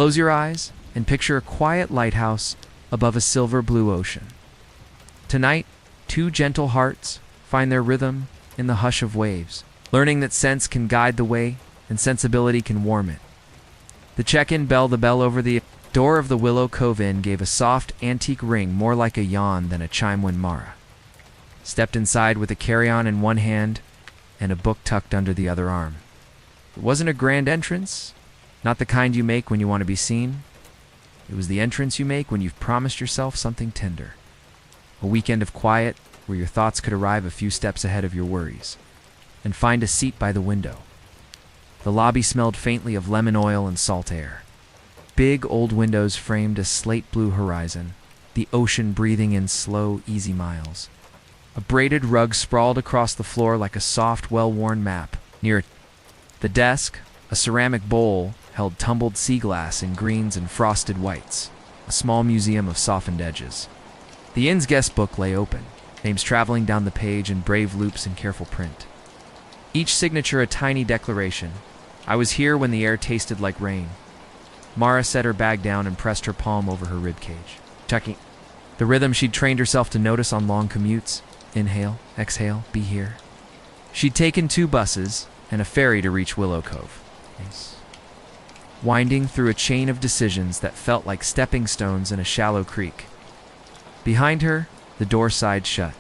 Close your eyes and picture a quiet lighthouse above a silver blue ocean. Tonight, two gentle hearts find their rhythm in the hush of waves, learning that sense can guide the way and sensibility can warm it. The check-in bell, the bell over the door of the Willow Cove Inn, gave a soft, antique ring more like a yawn than a chime when Mara stepped inside with a carry-on in one hand and a book tucked under the other arm. It wasn't a grand entrance, not the kind you make when you want to be seen. It was the entrance you make when you've promised yourself something tender. A weekend of quiet where your thoughts could arrive a few steps ahead of your worries, and find a seat by the window. The lobby smelled faintly of lemon oil and salt air. Big old windows framed a slate blue horizon, the ocean breathing in slow, easy miles. A braided rug sprawled across the floor like a soft, well-worn map. Near the desk, a ceramic bowl held tumbled sea glass in greens and frosted whites, a small museum of softened edges. The inn's guest book lay open, names traveling down the page in brave loops and careful print. Each signature a tiny declaration. I was here when the air tasted like rain. Mara set her bag down and pressed her palm over her ribcage, checking the rhythm she'd trained herself to notice on long commutes. Inhale, exhale, be here. She'd taken 2 buses and a ferry to reach Willow Cove, winding through a chain of decisions that felt like stepping stones in a shallow creek. Behind her, the door sighed shut,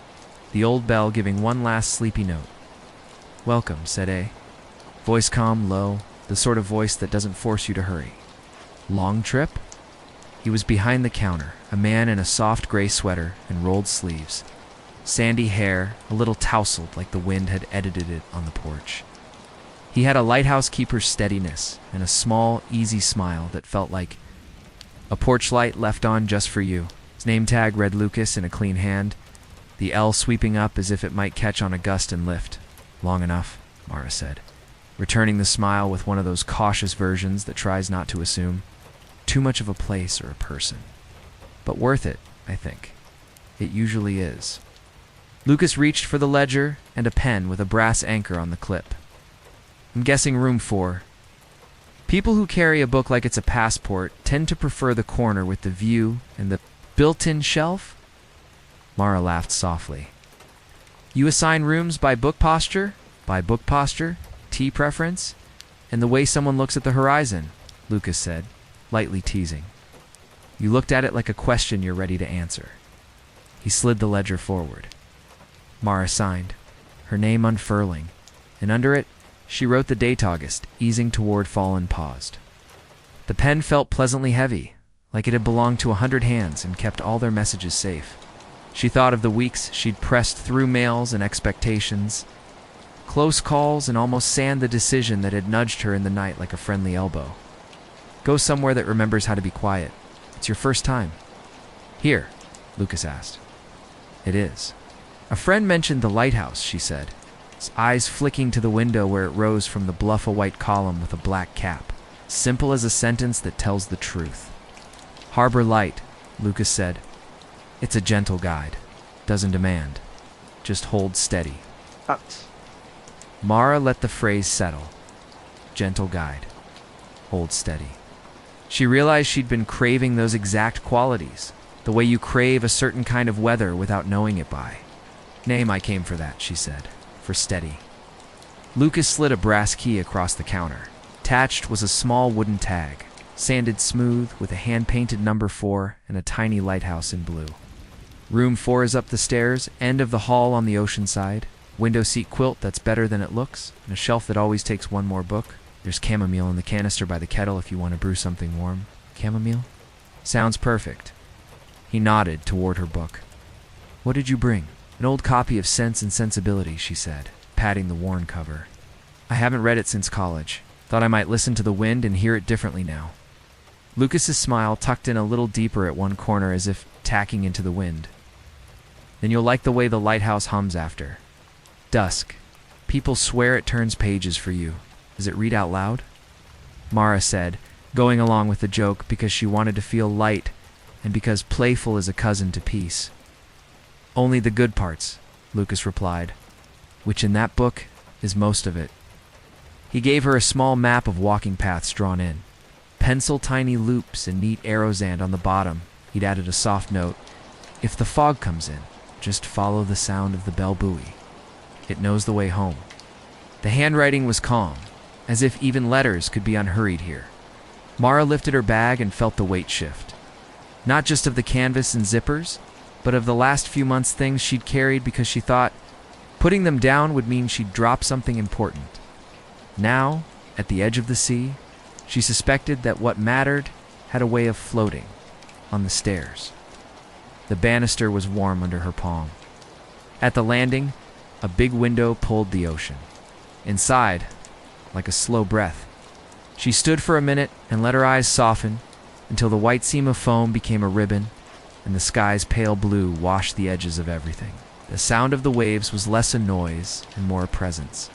the old bell giving one last sleepy note. Welcome, said A. Voice calm, low, the sort of voice that doesn't force you to hurry. Long trip? He was behind the counter, a man in a soft gray sweater and rolled sleeves. Sandy hair, a little tousled like the wind had edited it on the porch. He had a lighthouse keeper's steadiness and a small, easy smile that felt like a porch light left on just for you. His name tag read Lucas in a clean hand, the L sweeping up as if it might catch on a gust and lift. Long enough, Mara said, returning the smile with one of those cautious versions that tries not to assume too much of a place or a person. But worth it, I think. It usually is. Lucas reached for the ledger and a pen with a brass anchor on the clip. I'm guessing room 4. People who carry a book like it's a passport tend to prefer the corner with the view and the built-in shelf? Mara laughed softly. You assign rooms by book posture, tea preference, and the way someone looks at the horizon, Lucas said, lightly teasing. You looked at it like a question you're ready to answer. He slid the ledger forward. Mara signed, her name unfurling, and under it, she wrote the date August, easing toward fall and paused. The pen felt pleasantly heavy, like it had belonged to 100 hands and kept all their messages safe. She thought of the weeks she'd pressed through mails and expectations, close calls, and almost sand the decision that had nudged her in the night like a friendly elbow. Go somewhere that remembers how to be quiet. It's your first time. Here, Lucas asked. It is. A friend mentioned the lighthouse, she said, his eyes flicking to the window where it rose from the bluff a white column with a black cap, simple as a sentence that tells the truth. Harbor light, Lucas said. It's a gentle guide. Doesn't demand. Just hold steady. Mara let the phrase settle. Gentle guide. Hold steady. She realized she'd been craving those exact qualities, the way you crave a certain kind of weather without knowing it by. Name I came for that, she said, for steady. Lucas slid a brass key across the counter. Attached was a small wooden tag, sanded smooth with a hand-painted number 4 and a tiny lighthouse in blue. Room 4 is up the stairs, end of the hall on the ocean side. Window seat quilt that's better than it looks, and a shelf that always takes one more book. There's chamomile in the canister by the kettle if you want to brew something warm. Chamomile? Sounds perfect. He nodded toward her book. What did you bring? An old copy of Sense Sensibility, she said, patting the worn cover. I haven't read it since college. Thought I might listen to the wind and hear it differently now. Lucas's smile tucked in a little deeper at one corner as if tacking into the wind. Then you'll like the way the lighthouse hums after. Dusk. People swear it turns pages for you. Does it read out loud? Mara said, going along with the joke because she wanted to feel light and because playful is a cousin to peace. Only the good parts, Lucas replied, which in that book is most of it. He gave her a small map of walking paths drawn in. pencil-tiny loops and neat arrows, and on the bottom, he'd added a soft note. If the fog comes in, just follow the sound of the bell buoy. It knows the way home. The handwriting was calm, as if even letters could be unhurried here. Mara lifted her bag and felt the weight shift. Not just of the canvas and zippers, but of the last few months' things she'd carried, because she thought putting them down would mean she'd drop something important. Now, at the edge of the sea, she suspected that what mattered had a way of floating on the stairs. The banister was warm under her palm. At the landing, a big window pulled the ocean. Inside, like a slow breath, she stood for a minute and let her eyes soften until the white seam of foam became a ribbon and the sky's pale blue washed the edges of everything. The sound of the waves was less a noise and more a presence.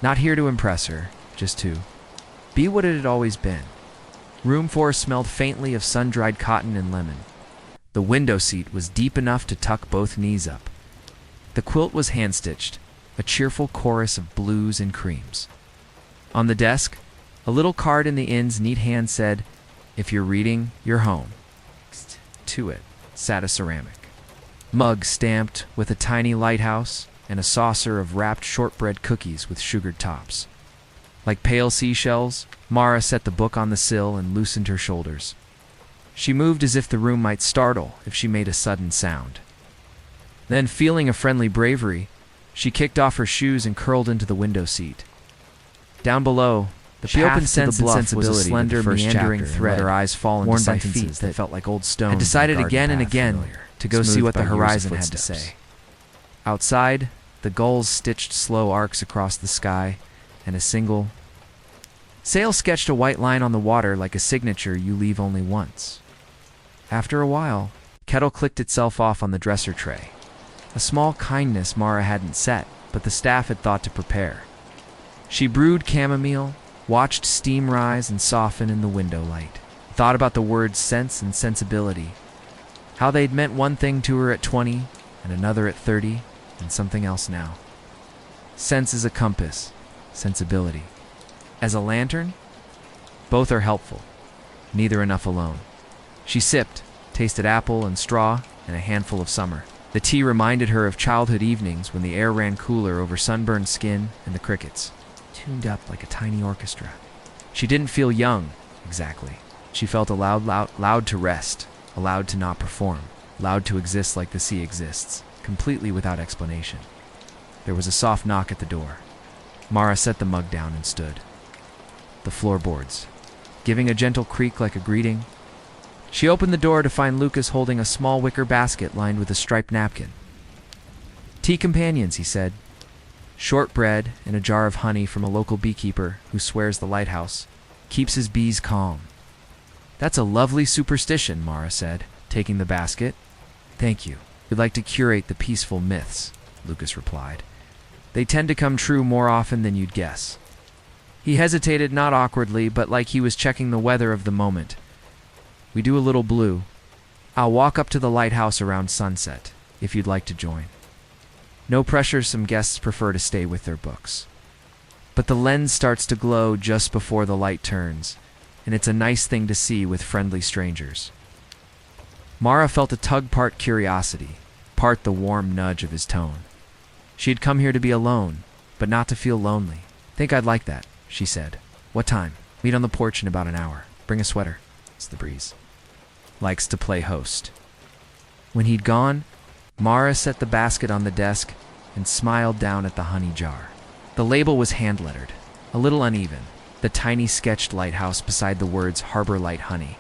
Not here to impress her, just to be what it had always been. Room 4 smelled faintly of sun-dried cotton and lemon. The window seat was deep enough to tuck both knees up. The quilt was hand-stitched, a cheerful chorus of blues and creams. On the desk, a little card in the inn's neat hand said, "If you're reading, you're home." To it sat a ceramic mug stamped with a tiny lighthouse and a saucer of wrapped shortbread cookies with sugared tops. Like pale seashells, Mara set the book on the sill and loosened her shoulders. She moved as if the room might startle if she made a sudden sound. Then, feeling a friendly bravery, she kicked off her shoes and curled into the window seat. Down below, the path to Sense Sensibility was a slender, meandering thread. Her eyes fall into sentences that felt like old stones. Had decided again and again to go see what the horizon had to say. Outside, the gulls stitched slow arcs across the sky, and a single sail sketched a white line on the water like a signature you leave only once. After a while, kettle clicked itself off on the dresser tray. A small kindness Mara hadn't set, but the staff had thought to prepare. She brewed chamomile, watched steam rise and soften in the window light, thought about the words sense and sensibility, how they'd meant one thing to her at 20 and another at 30 and something else now. Sense is a compass, sensibility. As a lantern, both are helpful, neither enough alone. She sipped, tasted apple and straw and a handful of summer. The tea reminded her of childhood evenings when the air ran cooler over sunburned skin and the crickets, tuned up like a tiny orchestra. She didn't feel young, exactly. She felt allowed to rest, allowed to not perform, allowed to exist like the sea exists, completely without explanation. There was a soft knock at the door. Mara set the mug down and stood. The floorboards, giving a gentle creak like a greeting. She opened the door to find Lucas holding a small wicker basket lined with a striped napkin. "Tea companions," he said. "Shortbread and a jar of honey from a local beekeeper who swears the lighthouse keeps his bees calm." "That's a lovely superstition," Mara said, taking the basket. "Thank you. We'd like to curate the peaceful myths," Lucas replied. "They tend to come true more often than you'd guess." He hesitated, not awkwardly, but like he was checking the weather of the moment. "We do a little blue. I'll walk up to the lighthouse around sunset, if you'd like to join. No pressure, some guests prefer to stay with their books. But the lens starts to glow just before the light turns, and it's a nice thing to see with friendly strangers." Mara felt a tug, part curiosity, part the warm nudge of his tone. She had come here to be alone, but not to feel lonely. "Think I'd like that," she said. "What time?" "Meet on the porch in about an hour. Bring a sweater. It's the breeze." Likes to play host. When he'd gone, Mara set the basket on the desk and smiled down at the honey jar. The label was hand-lettered, a little uneven, the tiny sketched lighthouse beside the words Harbor Light Honey.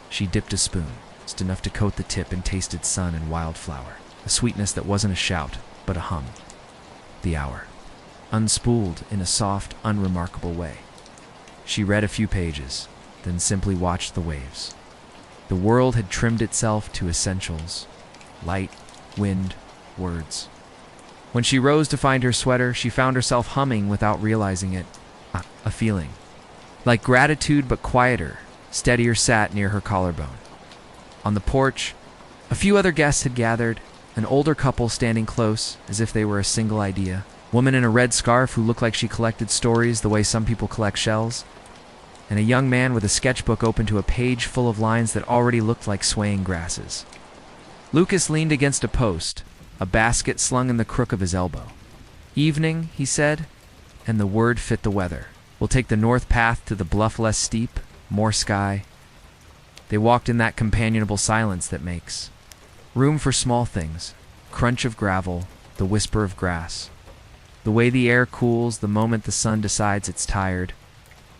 She dipped a spoon, just enough to coat the tip and tasted sun and wildflower, a sweetness that wasn't a shout, but a hum. The hour, unspooled in a soft, unremarkable way. She read a few pages, then simply watched the waves. The world had trimmed itself to essentials: light, wind, words. When she rose to find her sweater, she found herself humming without realizing it. A feeling, like gratitude but quieter, steadier, sat near her collarbone. On the porch, a few other guests had gathered, an older couple standing close, as if they were a single idea. Woman in a red scarf who looked like she collected stories the way some people collect shells. and a young man with a sketchbook open to a page full of lines that already looked like swaying grasses. Lucas leaned against a post, a basket slung in the crook of his elbow. "Evening," he said, and the word fit the weather. "We'll take the north path to the bluff less steep, more sky." They walked in that companionable silence that makes room for small things, crunch of gravel, the whisper of grass, the way the air cools the moment the sun decides it's tired.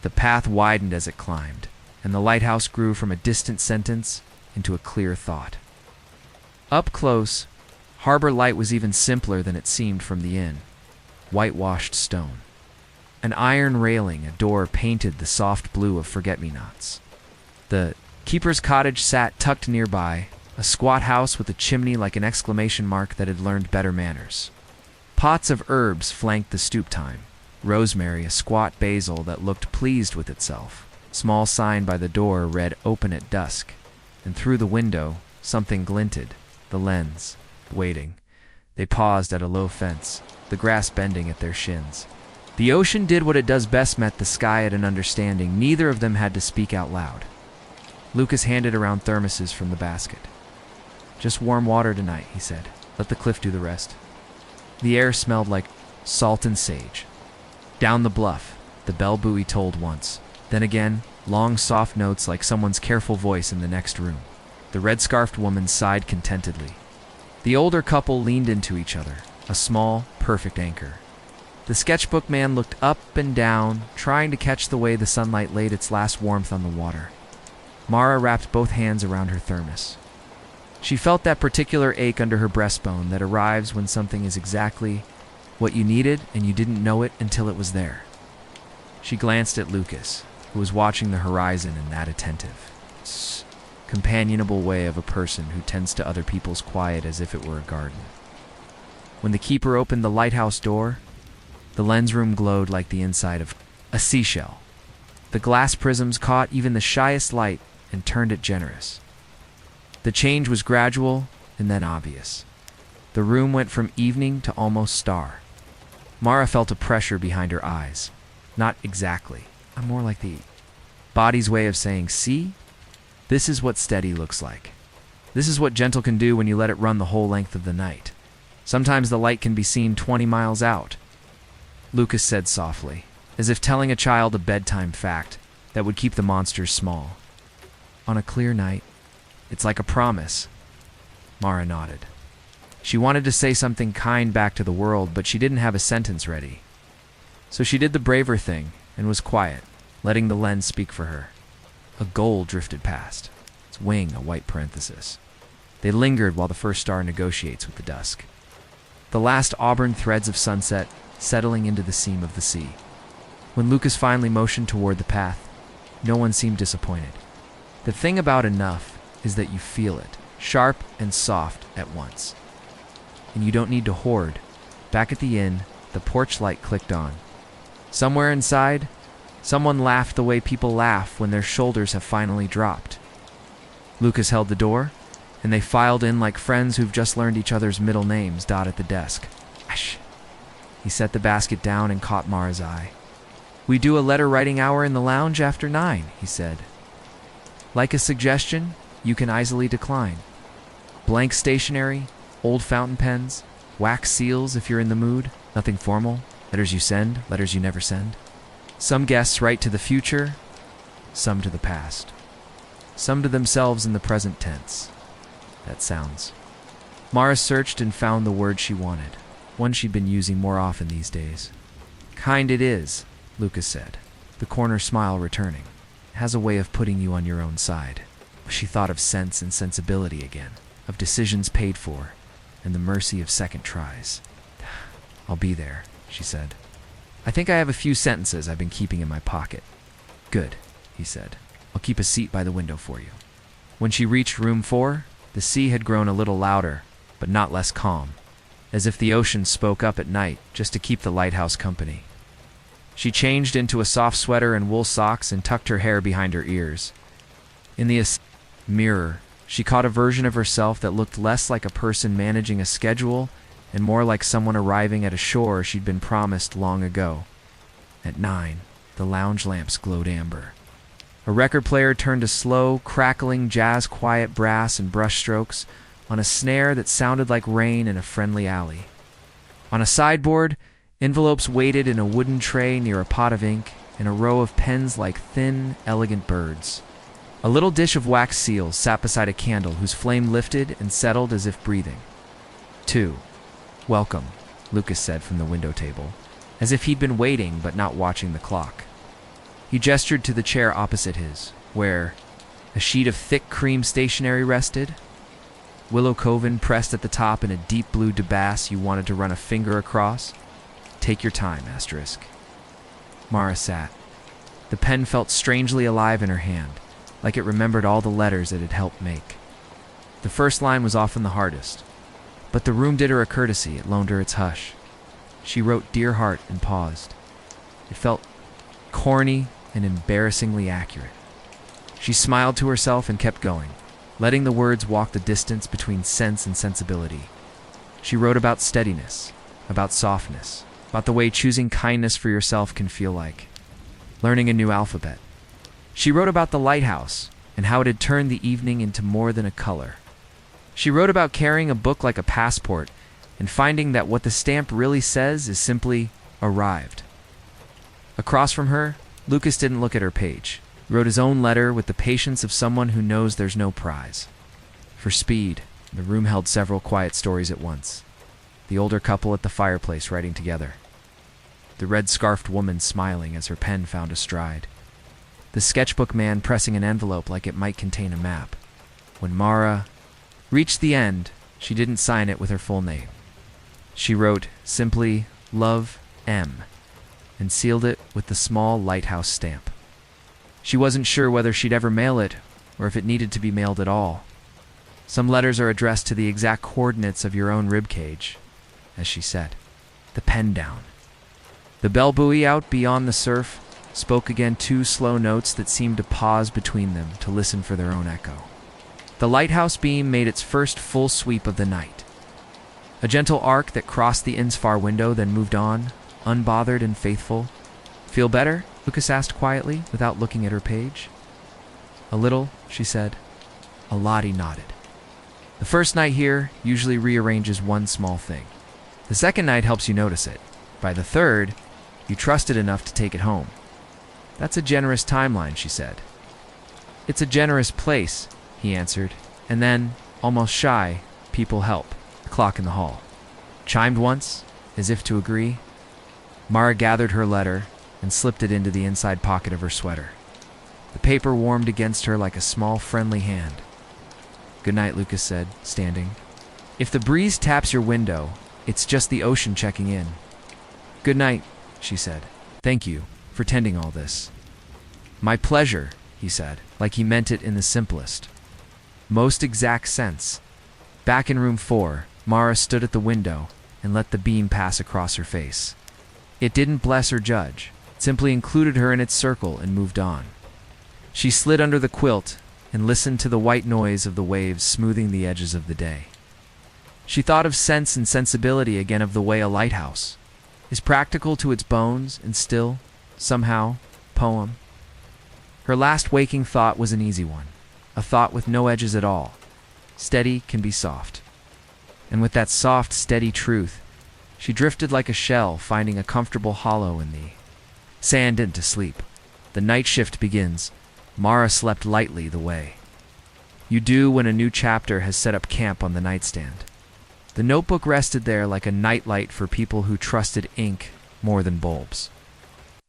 The path widened as it climbed, and the lighthouse grew from a distant sentence into a clear thought. Up close, harbor light was even simpler than it seemed from the inn. Whitewashed stone. An iron railing, a door painted the soft blue of forget-me-nots. The keeper's cottage sat tucked nearby, a squat house with a chimney like an exclamation mark that had learned better manners. Pots of herbs flanked the stoop time. Rosemary, a squat basil that looked pleased with itself. Small sign by the door read "Open at dusk," and through the window something glinted, the lens, waiting. They paused at a low fence, the grass bending at their shins. The ocean did what it does best, met the sky at an understanding. Neither of them had to speak out loud. Lucas handed around thermoses from the basket. "Just warm water tonight," he said. "Let the cliff do the rest." The air smelled like salt and sage. Down the bluff, the bell buoy tolled once. Then again, long soft notes like someone's careful voice in the next room. The red-scarfed woman sighed contentedly. The older couple leaned into each other, a small, perfect anchor. The sketchbook man looked up and down, trying to catch the way the sunlight laid its last warmth on the water. Mara wrapped both hands around her thermos. She felt that particular ache under her breastbone that arrives when something is exactly what you needed and you didn't know it until it was there. She glanced at Lucas, who was watching the horizon in that attentive, companionable way of a person who tends to other people's quiet as if it were a garden. When the keeper opened the lighthouse door, the lens room glowed like the inside of a seashell. The glass prisms caught even the shyest light and turned it generous. The change was gradual and then obvious. The room went from evening to almost star. Mara felt a pressure behind her eyes. Not exactly. More like the body's way of saying, "See? This is what steady looks like. This is what gentle can do when you let it run the whole length of the night. Sometimes the light can be seen 20 miles out." Lucas said softly, as if telling a child a bedtime fact that would keep the monsters small. "On a clear night, it's like a promise." Mara nodded. She wanted to say something kind back to the world, but she didn't have a sentence ready. So she did the braver thing and was quiet, letting the lens speak for her. A gull drifted past, its wing a white parenthesis. They lingered while the first star negotiates with the dusk. The last auburn threads of sunset settling into the seam of the sea. When Lucas finally motioned toward the path, no one seemed disappointed. The thing about enough is that you feel it, sharp and soft at once. And you don't need to hoard. Back at the inn, the porch light clicked on. Somewhere inside, someone laughed the way people laugh when their shoulders have finally dropped. Lucas held the door, and they filed in like friends who've just learned each other's middle names. At the desk. Ash. He set the basket down and caught Mara's eye. "We do a letter-writing hour in the lounge after 9, he said. "Like a suggestion, you can easily decline. Blank stationery, old fountain pens, wax seals if you're in the mood, nothing formal, letters you send, letters you never send. Some guests write to the future, some to the past. Some to themselves in the present tense. That sounds." Mara searched and found the word she wanted, one she'd been using more often these days. "Kind it is," Lucas said, the corner smile returning. "It has a way of putting you on your own side." She thought of sense and sensibility again, of decisions paid for, and the mercy of second tries. "I'll be there," she said. "I think I have a few sentences I've been keeping in my pocket." "Good," he said. "I'll keep a seat by the window for you." When she reached room 4, the sea had grown a little louder, but not less calm, as if the ocean spoke up at night just to keep the lighthouse company. She changed into a soft sweater and wool socks and tucked her hair behind her ears. In the mirror, she caught a version of herself that looked less like a person managing a schedule and more like someone arriving at a shore she'd been promised long ago. At 9, the lounge lamps glowed amber. A record player turned to slow, crackling, jazz-quiet brass and brushstrokes on a snare that sounded like rain in a friendly alley. On a sideboard, envelopes waited in a wooden tray near a pot of ink, and a row of pens like thin, elegant birds. A little dish of wax seals sat beside a candle whose flame lifted and settled as if breathing. 2. "Welcome," Lucas said from the window table, as if he'd been waiting but not watching the clock. He gestured to the chair opposite his, where a sheet of thick cream stationery rested. Willow Coven pressed at the top in a deep blue debasse you wanted to run a finger across. "Take your time, asterisk." Mara sat. The pen felt strangely alive in her hand, like it remembered all the letters it had helped make. The first line was often the hardest, but the room did her a courtesy. It loaned her its hush. She wrote "Dear Heart" and paused. It felt corny and embarrassingly accurate. She smiled to herself and kept going, letting the words walk the distance between sense and sensibility. She wrote about steadiness, about softness, about the way choosing kindness for yourself can feel like, learning a new alphabet. She wrote about the lighthouse and how it had turned the evening into more than a color. She wrote about carrying a book like a passport and finding that what the stamp really says is simply "arrived." Across from her, Lucas didn't look at her page. He wrote his own letter with the patience of someone who knows there's no prize. For speed, the room held several quiet stories at once. The older couple at the fireplace writing together. The red-scarfed woman smiling as her pen found a stride. The sketchbook man pressing an envelope like it might contain a map. When Mara reached the end, she didn't sign it with her full name. She wrote simply "Love, M," and sealed it with the small lighthouse stamp. She wasn't sure whether she'd ever mail it or if it needed to be mailed at all. Some letters are addressed to the exact coordinates of your own ribcage, as she said. The pen down. The bell buoy out beyond the surf spoke again 2 slow notes that seemed to pause between them to listen for their own echo. The lighthouse beam made its first full sweep of the night. A gentle arc that crossed the inn's far window, then moved on, unbothered and faithful. "Feel better?" Lucas asked quietly, without looking at her page. "A little," she said. A lot, he nodded. "The first night here usually rearranges one small thing. The second night helps you notice it. By the third, you trust it enough to take it home." "That's a generous timeline," she said. "It's a generous place," he answered, and then, almost shy, "People help." The clock in the hall chimed once, as if to agree. Mara gathered her letter and slipped it into the inside pocket of her sweater. The paper warmed against her like a small, friendly hand. "Good night," Lucas said, standing. "If the breeze taps your window, it's just the ocean checking in." "Good night," she said. "Thank you for tending all this." "My pleasure," he said, like he meant it in the simplest, most exact sense. Back in room 4, Mara stood at the window and let the beam pass across her face. It didn't bless or judge. It simply included her in its circle and moved on. She slid under the quilt and listened to the white noise of the waves smoothing the edges of the day. She thought of sense and sensibility again, of the way a lighthouse is practical to its bones and still, somehow, poem. Her last waking thought was an easy one, a thought with no edges at all. Steady can be soft. And with that soft, steady truth, she drifted like a shell, finding a comfortable hollow in the sand into sleep. The night shift begins. Mara slept lightly the way you do when a new chapter has set up camp on the nightstand. The notebook rested there like a nightlight for people who trusted ink more than bulbs.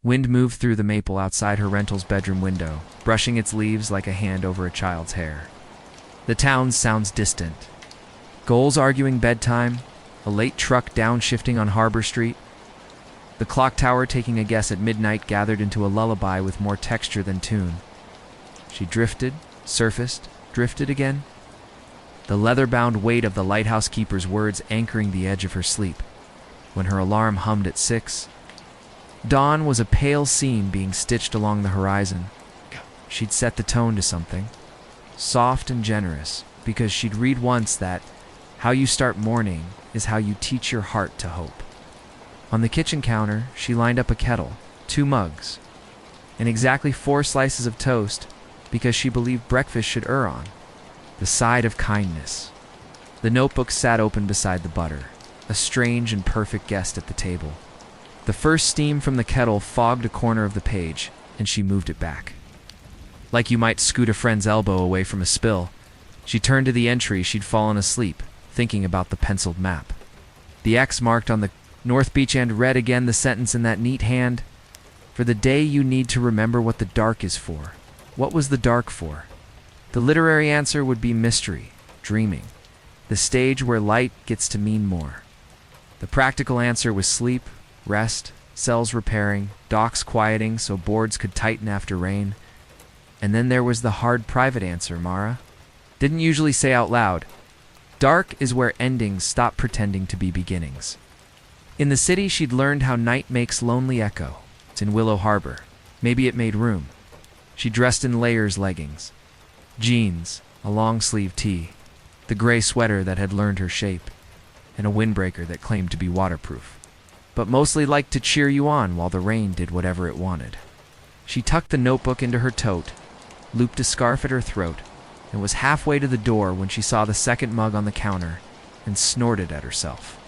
Wind moved through the maple outside her rental's bedroom window, brushing its leaves like a hand over a child's hair. The town sounds distant. Gulls arguing bedtime, a late truck downshifting on Harbor Street. The clock tower taking a guess at midnight gathered into a lullaby with more texture than tune. She drifted, surfaced, drifted again. The leather-bound weight of the lighthouse keeper's words anchoring the edge of her sleep. When her alarm hummed at 6, dawn was a pale seam being stitched along the horizon. She'd set the tone to something, soft and generous, because she'd read once that how you start morning is how you teach your heart to hope. On the kitchen counter, she lined up a kettle, 2 mugs, and exactly 4 slices of toast because she believed breakfast should err on the side of kindness. The notebook sat open beside the butter, a strange and perfect guest at the table. The first steam from the kettle fogged a corner of the page, and she moved it back. Like you might scoot a friend's elbow away from a spill, she turned to the entry she'd fallen asleep, thinking about the penciled map. The X marked on the North Beach and read again the sentence in that neat hand. For the day you need to remember what the dark is for. What was the dark for? The literary answer would be mystery, dreaming, the stage where light gets to mean more. The practical answer was sleep, rest, cells repairing, docks quieting so boards could tighten after rain. And then there was the hard private answer, Mara. Didn't usually say out loud. Dark is where endings stop pretending to be beginnings. In the city, she'd learned how night makes lonely echo. It's in Willow Harbor. Maybe it made room. She dressed in layers leggings, jeans, a long-sleeve tee, the gray sweater that had learned her shape, and a windbreaker that claimed to be waterproof, but mostly liked to cheer you on while the rain did whatever it wanted. She tucked the notebook into her tote, looped a scarf at her throat, and was halfway to the door when she saw the second mug on the counter and snorted at herself.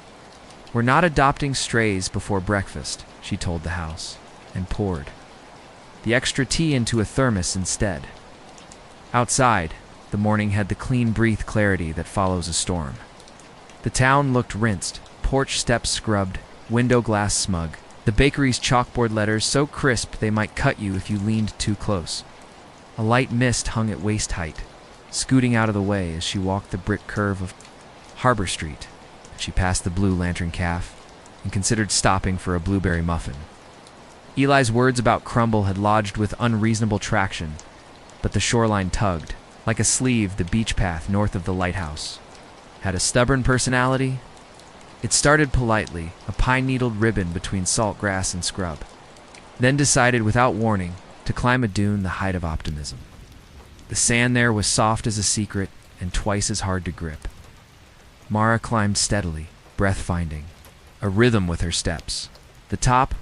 We're not adopting strays before breakfast, she told the house, and poured the extra tea into a thermos instead. Outside, the morning had the clean breath clarity that follows a storm. The town looked rinsed, porch steps scrubbed, window glass smug, the bakery's chalkboard letters so crisp they might cut you if you leaned too close. A light mist hung at waist height, scooting out of the way as she walked the brick curve of Harbor Street. She passed the Blue Lantern Cafe and considered stopping for a blueberry muffin. Eli's words about crumble had lodged with unreasonable traction, but the shoreline tugged. Like a sleeve, the beach path north of the lighthouse had a stubborn personality. It started politely, a pine-needled ribbon between salt grass and scrub, then decided without warning to climb a dune the height of optimism. The sand there was soft as a secret and twice as hard to grip. Mara climbed steadily, breath-finding, a rhythm with her steps. The top,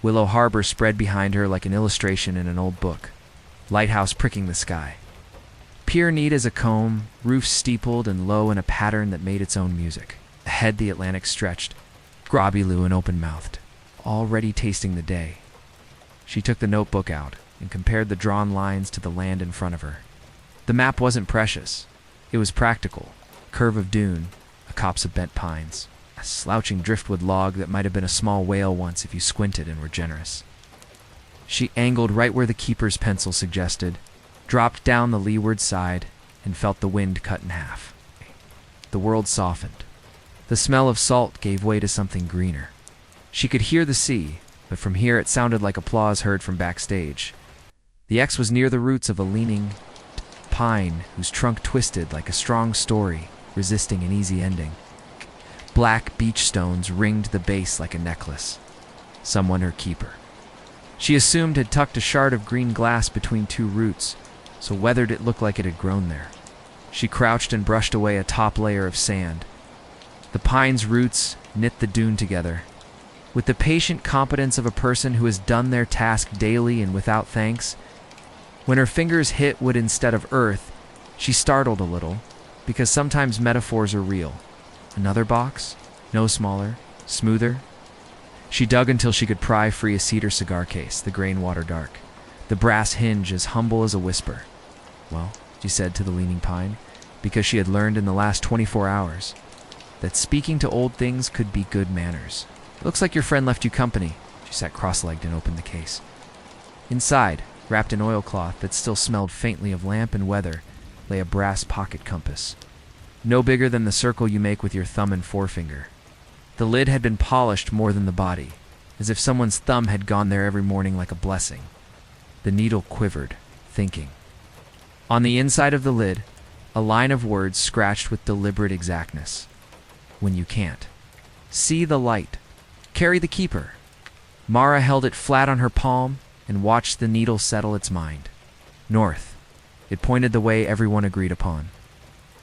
Willow Harbor spread behind her like an illustration in an old book, lighthouse pricking the sky. Pier neat as a comb, roofs steepled and low in a pattern that made its own music. Ahead the Atlantic stretched, grobby-loo and open-mouthed, already tasting the day. She took the notebook out and compared the drawn lines to the land in front of her. The map wasn't precious. It was practical. A curve of dune, a copse of bent pines, a slouching driftwood log that might have been a small whale once if you squinted and were generous. She angled right where the keeper's pencil suggested, dropped down the leeward side, and felt the wind cut in half. The world softened. The smell of salt gave way to something greener. She could hear the sea, but from here it sounded like applause heard from backstage. The X was near the roots of a leaning pine whose trunk twisted like a strong story, resisting an easy ending. Black beach stones ringed the base like a necklace. Someone her keeper. She assumed had tucked a shard of green glass between 2 roots, so weathered it looked like it had grown there. She crouched and brushed away a top layer of sand. The pine's roots knit the dune together. With the patient competence of a person who has done their task daily and without thanks, when her fingers hit wood instead of earth, she startled a little, because sometimes metaphors are real. Another box? No smaller, smoother? She dug until she could pry free a cedar cigar case, the grain water dark, the brass hinge as humble as a whisper. Well, she said to the leaning pine, because she had learned in the last 24 hours that speaking to old things could be good manners. It looks like your friend left you company. She sat cross-legged and opened the case. Inside, wrapped in oilcloth that still smelled faintly of lamp and weather, lay a brass pocket compass, no bigger than the circle you make with your thumb and forefinger. The lid had been polished more than the body, as if someone's thumb had gone there every morning like a blessing. The needle quivered, thinking. On the inside of the lid, a line of words scratched with deliberate exactness. When you can't. See the light. Carry the keeper. Mara held it flat on her palm and watched the needle settle its mind. North. It pointed the way everyone agreed upon.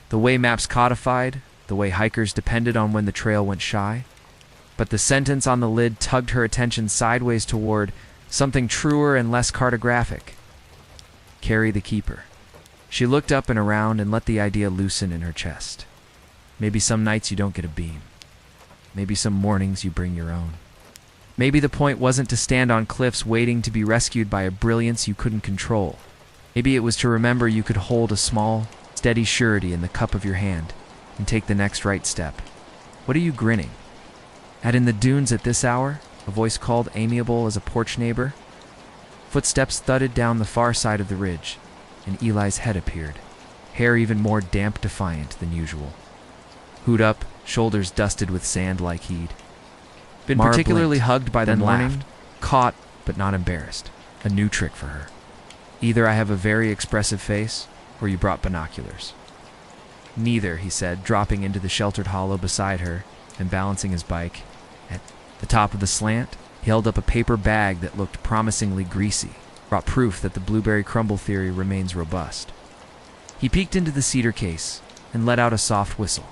The way maps codified, the way hikers depended on when the trail went shy. But the sentence on the lid tugged her attention sideways toward Something truer and less cartographic. Carry the keeper. She looked up and around and let the idea loosen in her chest. Maybe some nights you don't get a beam. Maybe some mornings you bring your own. Maybe the point wasn't to stand on cliffs waiting to be rescued by a brilliance you couldn't control. Maybe it was to remember you could hold a small, steady surety in the cup of your hand and take the next right step. What are you grinning at in the dunes at this hour? A voice called, amiable as a porch neighbor. Footsteps thudded down the far side of the ridge, and Eli's head appeared, hair even more damp defiant than usual. Hood up, shoulders dusted with sand like he'd been Mara particularly blinked, hugged by the then morning, laughed. caught but not embarrassed. A new trick for her. Either I have a very expressive face, or you brought binoculars. Neither, he said, dropping into the sheltered hollow beside her and balancing his bike. At the top of the slant, he held up a paper bag that looked promisingly greasy, brought proof that the blueberry crumble theory remains robust. He peeked into the cedar case and let out a soft whistle.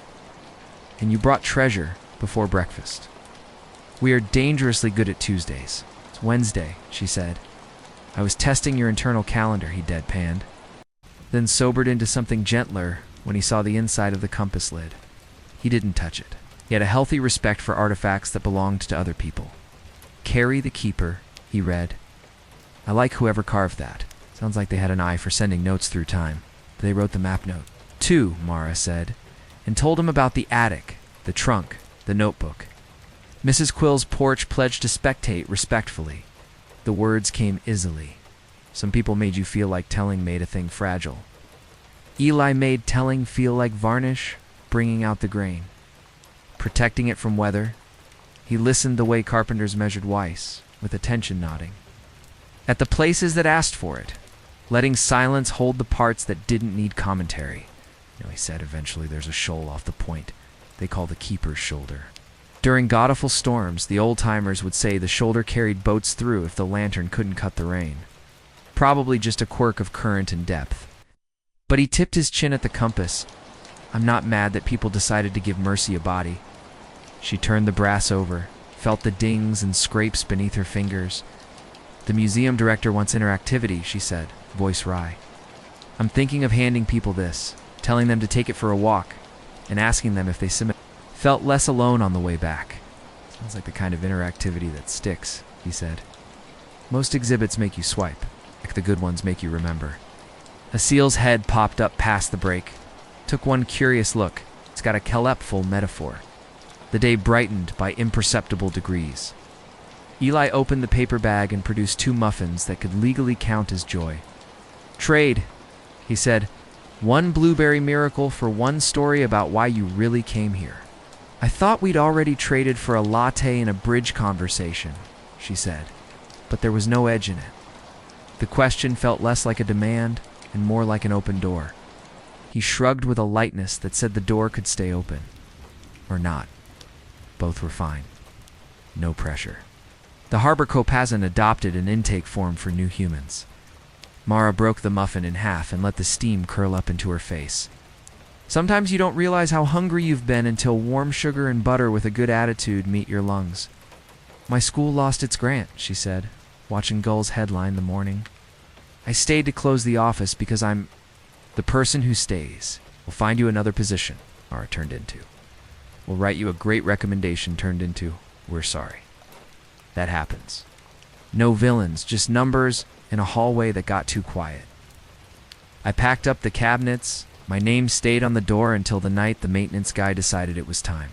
And you brought treasure before breakfast. We are dangerously good at Tuesdays. It's Wednesday, she said. I was testing your internal calendar, he deadpanned, then sobered into something gentler when he saw the inside of the compass lid. He didn't touch it. He had a healthy respect for artifacts that belonged to other people. Carry the keeper, he read. I like whoever carved that. Sounds like they had an eye for sending notes through time. They wrote the map note, too, Mara said, and told him about the attic, the trunk, the notebook. Mrs. Quill's porch pledged to spectate respectfully. The words came easily. Some people made you feel like telling made a thing fragile. Eli made telling feel like varnish, bringing out the grain. Protecting it from weather. He listened the way carpenters measured Weiss, with attention nodding. At the places that asked for it, letting silence hold the parts that didn't need commentary. He said, eventually there's a shoal off the point they call the keeper's shoulder. During godawful storms, the old-timers would say the shoulder carried boats through if the lantern couldn't cut the rain. Probably just a quirk of current and depth. But he tipped his chin at the compass. I'm not mad that people decided to give Mercy a body. She turned the brass over, felt the dings and scrapes beneath her fingers. The museum director wants interactivity, she said, voice wry. I'm thinking of handing people this, telling them to take it for a walk, and asking them if they felt less alone on the way back. Sounds like the kind of interactivity that sticks, he said. Most exhibits make you swipe, like the good ones make you remember. A seal's head popped up past the break. Took one curious look. It's got a Caleb-ful metaphor. The day brightened by imperceptible degrees. Eli opened the paper bag and produced 2 muffins that could legally count as joy. Trade, he said. 1 blueberry miracle for 1 story about why you really came here. I thought we'd already traded for a latte and a bridge conversation, she said, but there was no edge in it. The question felt less like a demand and more like an open door. He shrugged with a lightness that said the door could stay open. Or not. Both were fine. No pressure. The Harbor Cope hasn't adopted an intake form for new humans. Mara broke the muffin in half and let the steam curl up into her face. Sometimes you don't realize how hungry you've been until warm sugar and butter with a good attitude meet your lungs. My school lost its grant, she said, watching Gull's headline the morning. I stayed to close the office because I'm the person who stays. We'll find you another position, Mara turned into. We'll write you a great recommendation turned into, we're sorry. That happens. No villains, just numbers in a hallway that got too quiet. I packed up the cabinets. My name stayed on the door until the night the maintenance guy decided it was time.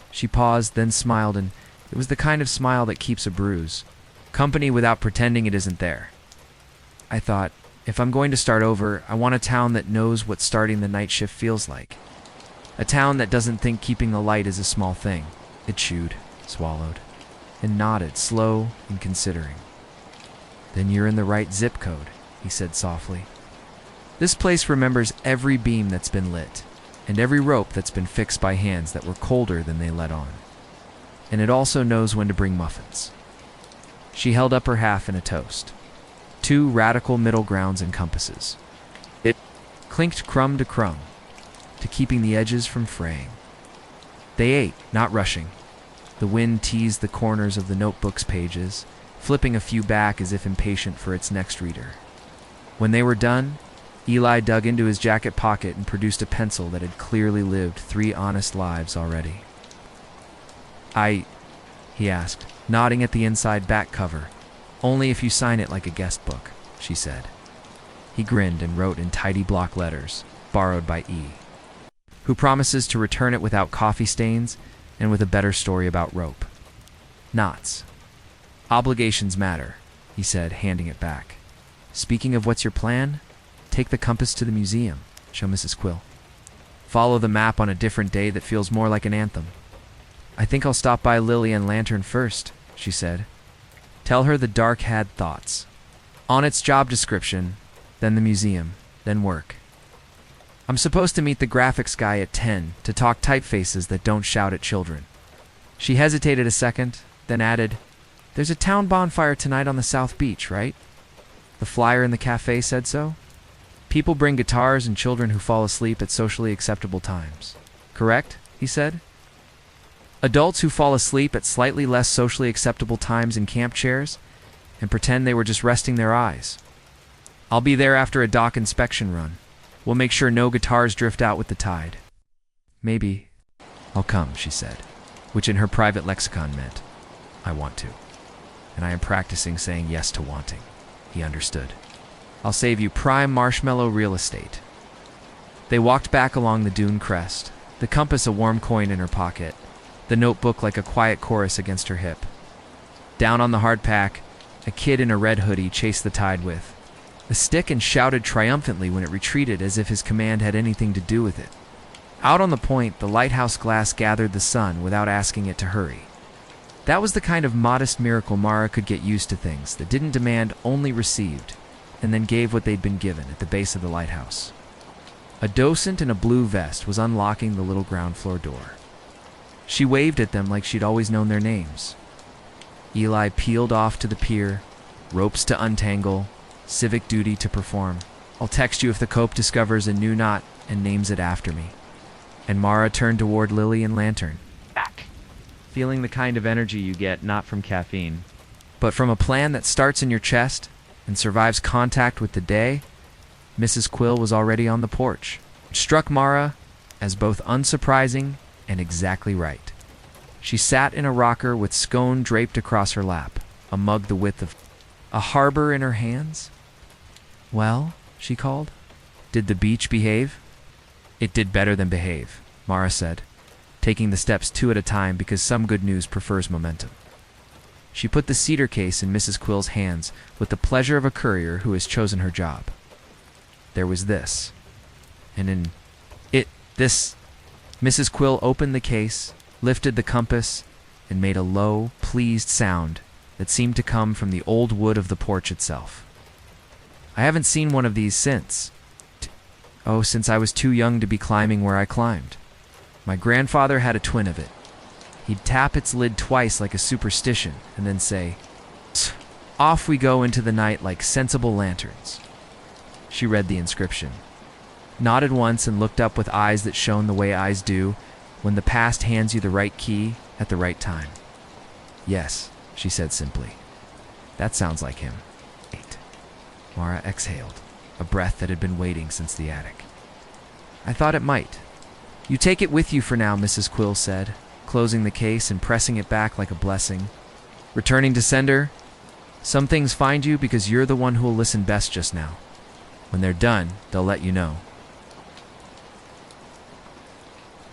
She paused, then smiled, and it was the kind of smile that keeps a bruise. Company without pretending it isn't there. I thought, if I'm going to start over, I want a town that knows what starting the night shift feels like. A town that doesn't think keeping the light is a small thing. It chewed, swallowed, and nodded, slow and considering. Then you're in the right zip code, he said softly. This place remembers every beam that's been lit, and every rope that's been fixed by hands that were colder than they let on. And it also knows when to bring muffins. She held up her half in a toast. 2 radical middle grounds and compasses. It clinked crumb to keeping the edges from fraying. They ate, not rushing. The wind teased the corners of the notebook's pages, flipping a few back as if impatient for its next reader. When they were done, Eli dug into his jacket pocket and produced a pencil that had clearly lived 3 honest lives already. He asked, nodding at the inside back cover. Only if you sign it like a guest book, she said. He grinned and wrote in tidy block letters, borrowed by E, who promises to return it without coffee stains and with a better story about rope. Knots. Obligations matter, he said, handing it back. Speaking of what's your plan, take the compass to the museum, show Mrs. Quill. Follow the map on a different day that feels more like an anthem. I think I'll stop by Lily and Lantern first, she said. Tell her the dark had thoughts. On its job description, then the museum, then work. I'm supposed to meet the graphics guy at 10 to talk typefaces that don't shout at children. She hesitated a second, then added, There's a town bonfire tonight on the South Beach, right? The flyer in the cafe said so. People bring guitars and children who fall asleep at socially acceptable times. Correct? He said. Adults who fall asleep at slightly less socially acceptable times in camp chairs and pretend they were just resting their eyes. I'll be there after a dock inspection run. We'll make sure no guitars drift out with the tide. Maybe I'll come, she said, which in her private lexicon meant, I want to. And I am practicing saying yes to wanting. He understood. I'll save you prime marshmallow real estate. They walked back along the dune crest, the compass a warm coin in her pocket, the notebook like a quiet chorus against her hip. Down on the hardpack, a kid in a red hoodie chased the tide with a stick and shouted triumphantly when it retreated as if his command had anything to do with it. Out on the point, the lighthouse glass gathered the sun without asking it to hurry. That was the kind of modest miracle Mara could get used to things that didn't demand, only received, and then gave what they'd been given at the base of the lighthouse. A docent in a blue vest was unlocking the little ground floor door. She waved at them like she'd always known their names. Eli peeled off to the pier, ropes to untangle, civic duty to perform. I'll text you if the cope discovers a new knot and names it after me. And Mara turned toward Lily and Lantern. Back. Feeling the kind of energy you get not from caffeine, but from a plan that starts in your chest and survives contact with the day. Mrs. Quill was already on the porch, which struck Mara as both unsurprising and exactly right. She sat in a rocker with scone draped across her lap, a mug the width of a harbor in her hands. Well, she called. Did the beach behave? It did better than behave, Mara said, taking the steps 2 at a time because some good news prefers momentum. She put the cedar case in Mrs. Quill's hands with the pleasure of a courier who has chosen her job. There was this. And in it, this. Mrs. Quill opened the case, lifted the compass, and made a low, pleased sound that seemed to come from the old wood of the porch itself. I haven't seen one of these since I was too young to be climbing where I climbed. My grandfather had a twin of it. He'd tap its lid twice like a superstition and then say, Off we go into the night like sensible lanterns. She read the inscription, nodded once and looked up with eyes that shone the way eyes do when the past hands you the right key at the right time. Yes, she said simply. That sounds like him. 8. Mara exhaled, a breath that had been waiting since the attic. I thought it might. You take it with you for now, Mrs. Quill said, closing the case and pressing it back like a blessing. Returning to sender, some things find you because you're the one who'll listen best just now. When they're done, they'll let you know.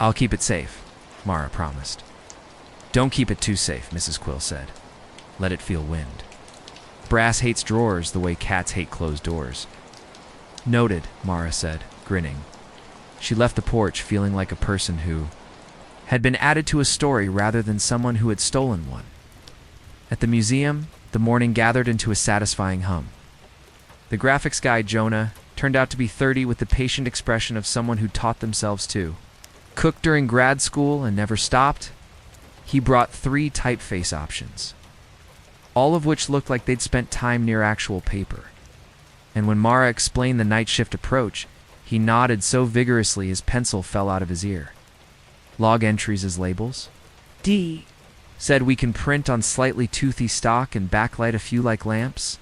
I'll keep it safe, Mara promised. Don't keep it too safe, Mrs. Quill said. Let it feel wind. Brass hates drawers the way cats hate closed doors. Noted, Mara said, grinning. She left the porch feeling like a person who had been added to a story rather than someone who had stolen one. At the museum, the morning gathered into a satisfying hum. The graphics guy, Jonah, turned out to be 30 with the patient expression of someone who taught themselves to. Cooked during grad school and never stopped, he brought 3 typeface options, all of which looked like they'd spent time near actual paper. And when Mara explained the night shift approach, he nodded so vigorously his pencil fell out of his ear. Log entries as labels? D. Said we can print on slightly toothy stock and backlight a few like lamps.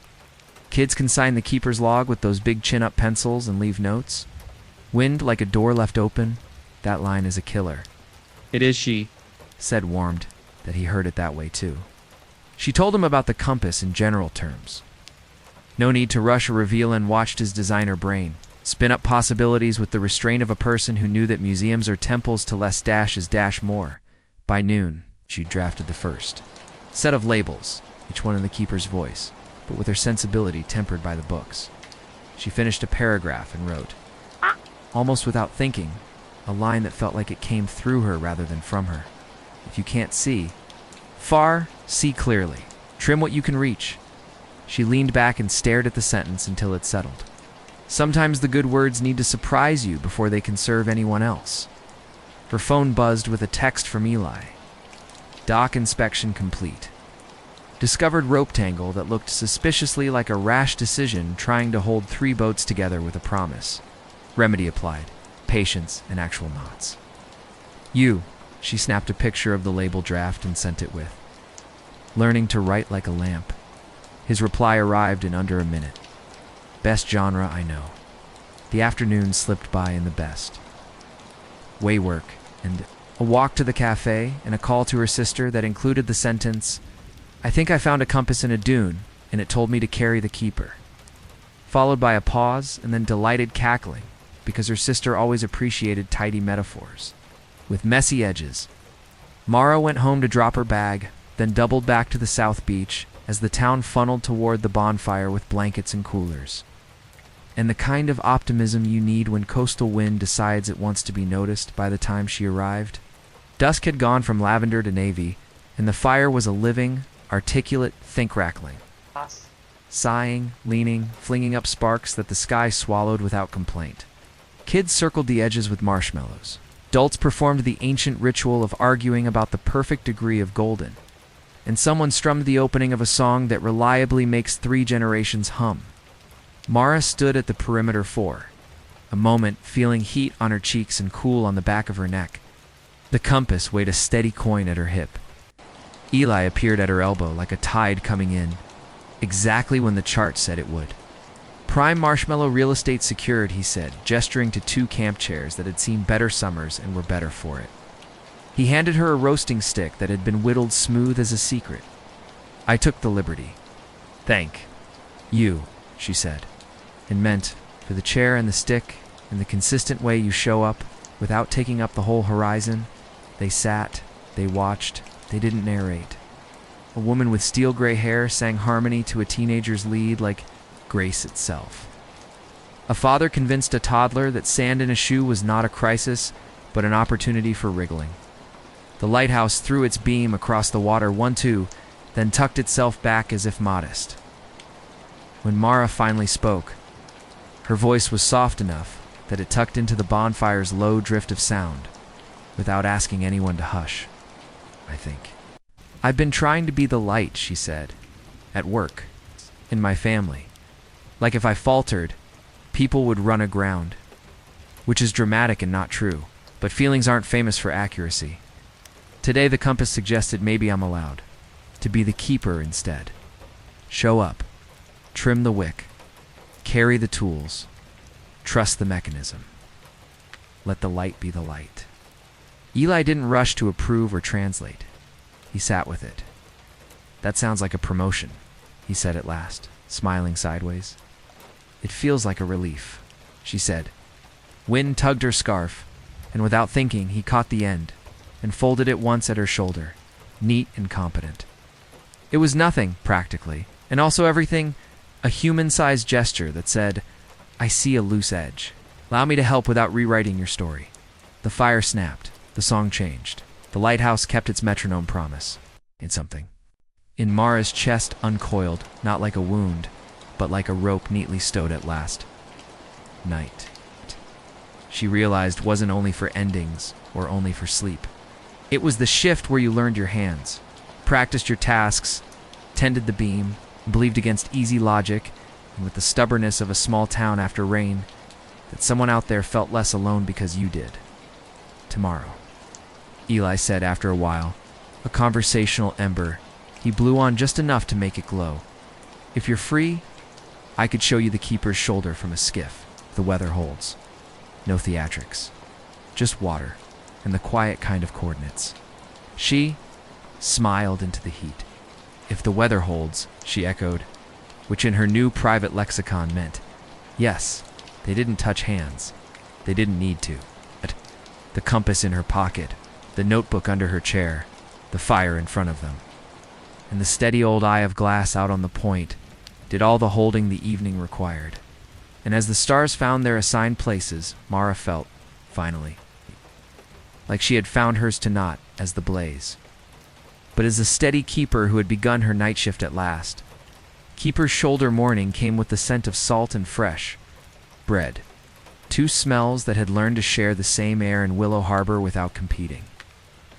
Kids can sign the keeper's log with those big chin-up pencils and leave notes. Wind like a door left open. That line is a killer. It is she, said, warmed that he heard it that way too. She told him about the compass in general terms. No need to rush a reveal, and watched his designer brain spin up possibilities with the restraint of a person who knew that museums are temples to less dash is dash more. By noon, she'd drafted the first set of labels, each one in the keeper's voice, but with her sensibility tempered by the books. She finished a paragraph and wrote, almost without thinking, a line that felt like it came through her rather than from her. If you can't see far, see clearly. Trim what you can reach. She leaned back and stared at the sentence until it settled. Sometimes the good words need to surprise you before they can serve anyone else. Her phone buzzed with a text from Eli. Dock inspection complete. Discovered rope tangle that looked suspiciously like a rash decision trying to hold 3 boats together with a promise. Remedy applied. Patience and actual knots. She snapped a picture of the label draft and sent it with. Learning to write like a lamp. His reply arrived in under a minute. Best genre I know. The afternoon slipped by in the best. Way work, and a walk to the cafe, and a call to her sister that included the sentence, I think I found a compass in a dune, and it told me to carry the keeper. Followed by a pause, and then delighted cackling, because her sister always appreciated tidy metaphors, with messy edges. Mara went home to drop her bag, then doubled back to the South Beach as the town funneled toward the bonfire with blankets and coolers. And the kind of optimism you need when coastal wind decides it wants to be noticed by the time she arrived. Dusk had gone from lavender to navy, and the fire was a living, articulate think-rackling. Sighing, leaning, flinging up sparks that the sky swallowed without complaint. Kids circled the edges with marshmallows. Adults performed the ancient ritual of arguing about the perfect degree of golden. And someone strummed the opening of a song that reliably makes 3 generations hum. Mara stood at the perimeter for a moment, feeling heat on her cheeks and cool on the back of her neck. The compass weighed a steady coin at her hip. Eli appeared at her elbow like a tide coming in, exactly when the chart said it would. Prime marshmallow real estate secured, he said, gesturing to 2 camp chairs that had seen better summers and were better for it. He handed her a roasting stick that had been whittled smooth as a secret. I took the liberty. Thank you, she said, and meant, for the chair and the stick, and the consistent way you show up, without taking up the whole horizon. They sat, they watched, they didn't narrate. A woman with steel gray hair sang harmony to a teenager's lead like grace itself. A father convinced a toddler that sand in a shoe was not a crisis, but an opportunity for wriggling. The lighthouse threw its beam across the water 1-2, then tucked itself back as if modest. When Mara finally spoke, her voice was soft enough that it tucked into the bonfire's low drift of sound, without asking anyone to hush, I think. I've been trying to be the light, she said, at work, in my family. Like if I faltered, people would run aground, which is dramatic and not true, but feelings aren't famous for accuracy. Today the compass suggested maybe I'm allowed to be the keeper instead. Show up, trim the wick, carry the tools, trust the mechanism. Let the light be the light. Eli didn't rush to approve or translate. He sat with it. That sounds like a promotion, he said at last, smiling sideways. It feels like a relief, she said. Wind tugged her scarf, and without thinking, he caught the end and folded it once at her shoulder, neat and competent. It was nothing, practically, and also everything, a human-sized gesture that said, I see a loose edge. Allow me to help without rewriting your story. The fire snapped. The song changed. The lighthouse kept its metronome promise. In something. In Mara's chest uncoiled, not like a wound, but like a rope neatly stowed at last. Night. She realized wasn't only for endings or only for sleep. It was the shift where you learned your hands, practiced your tasks, tended the beam, believed against easy logic, and with the stubbornness of a small town after rain, that someone out there felt less alone because you did. Tomorrow, Eli said after a while, a conversational ember he blew on just enough to make it glow. "If you're free, I could show you the keeper's shoulder from a skiff. The weather holds. No theatrics. Just water, and the quiet kind of coordinates." She smiled into the heat. "If the weather holds," she echoed, which in her new private lexicon meant, yes, they didn't touch hands. They didn't need to. The compass in her pocket, the notebook under her chair, the fire in front of them, and the steady old eye of glass out on the point did all the holding the evening required. And as the stars found their assigned places, Mara felt, finally, like she had found hers to not as the blaze, but as the steady keeper who had begun her night shift at last. Keeper's shoulder morning came with the scent of salt and fresh bread, two smells that had learned to share the same air in Willow Harbor without competing.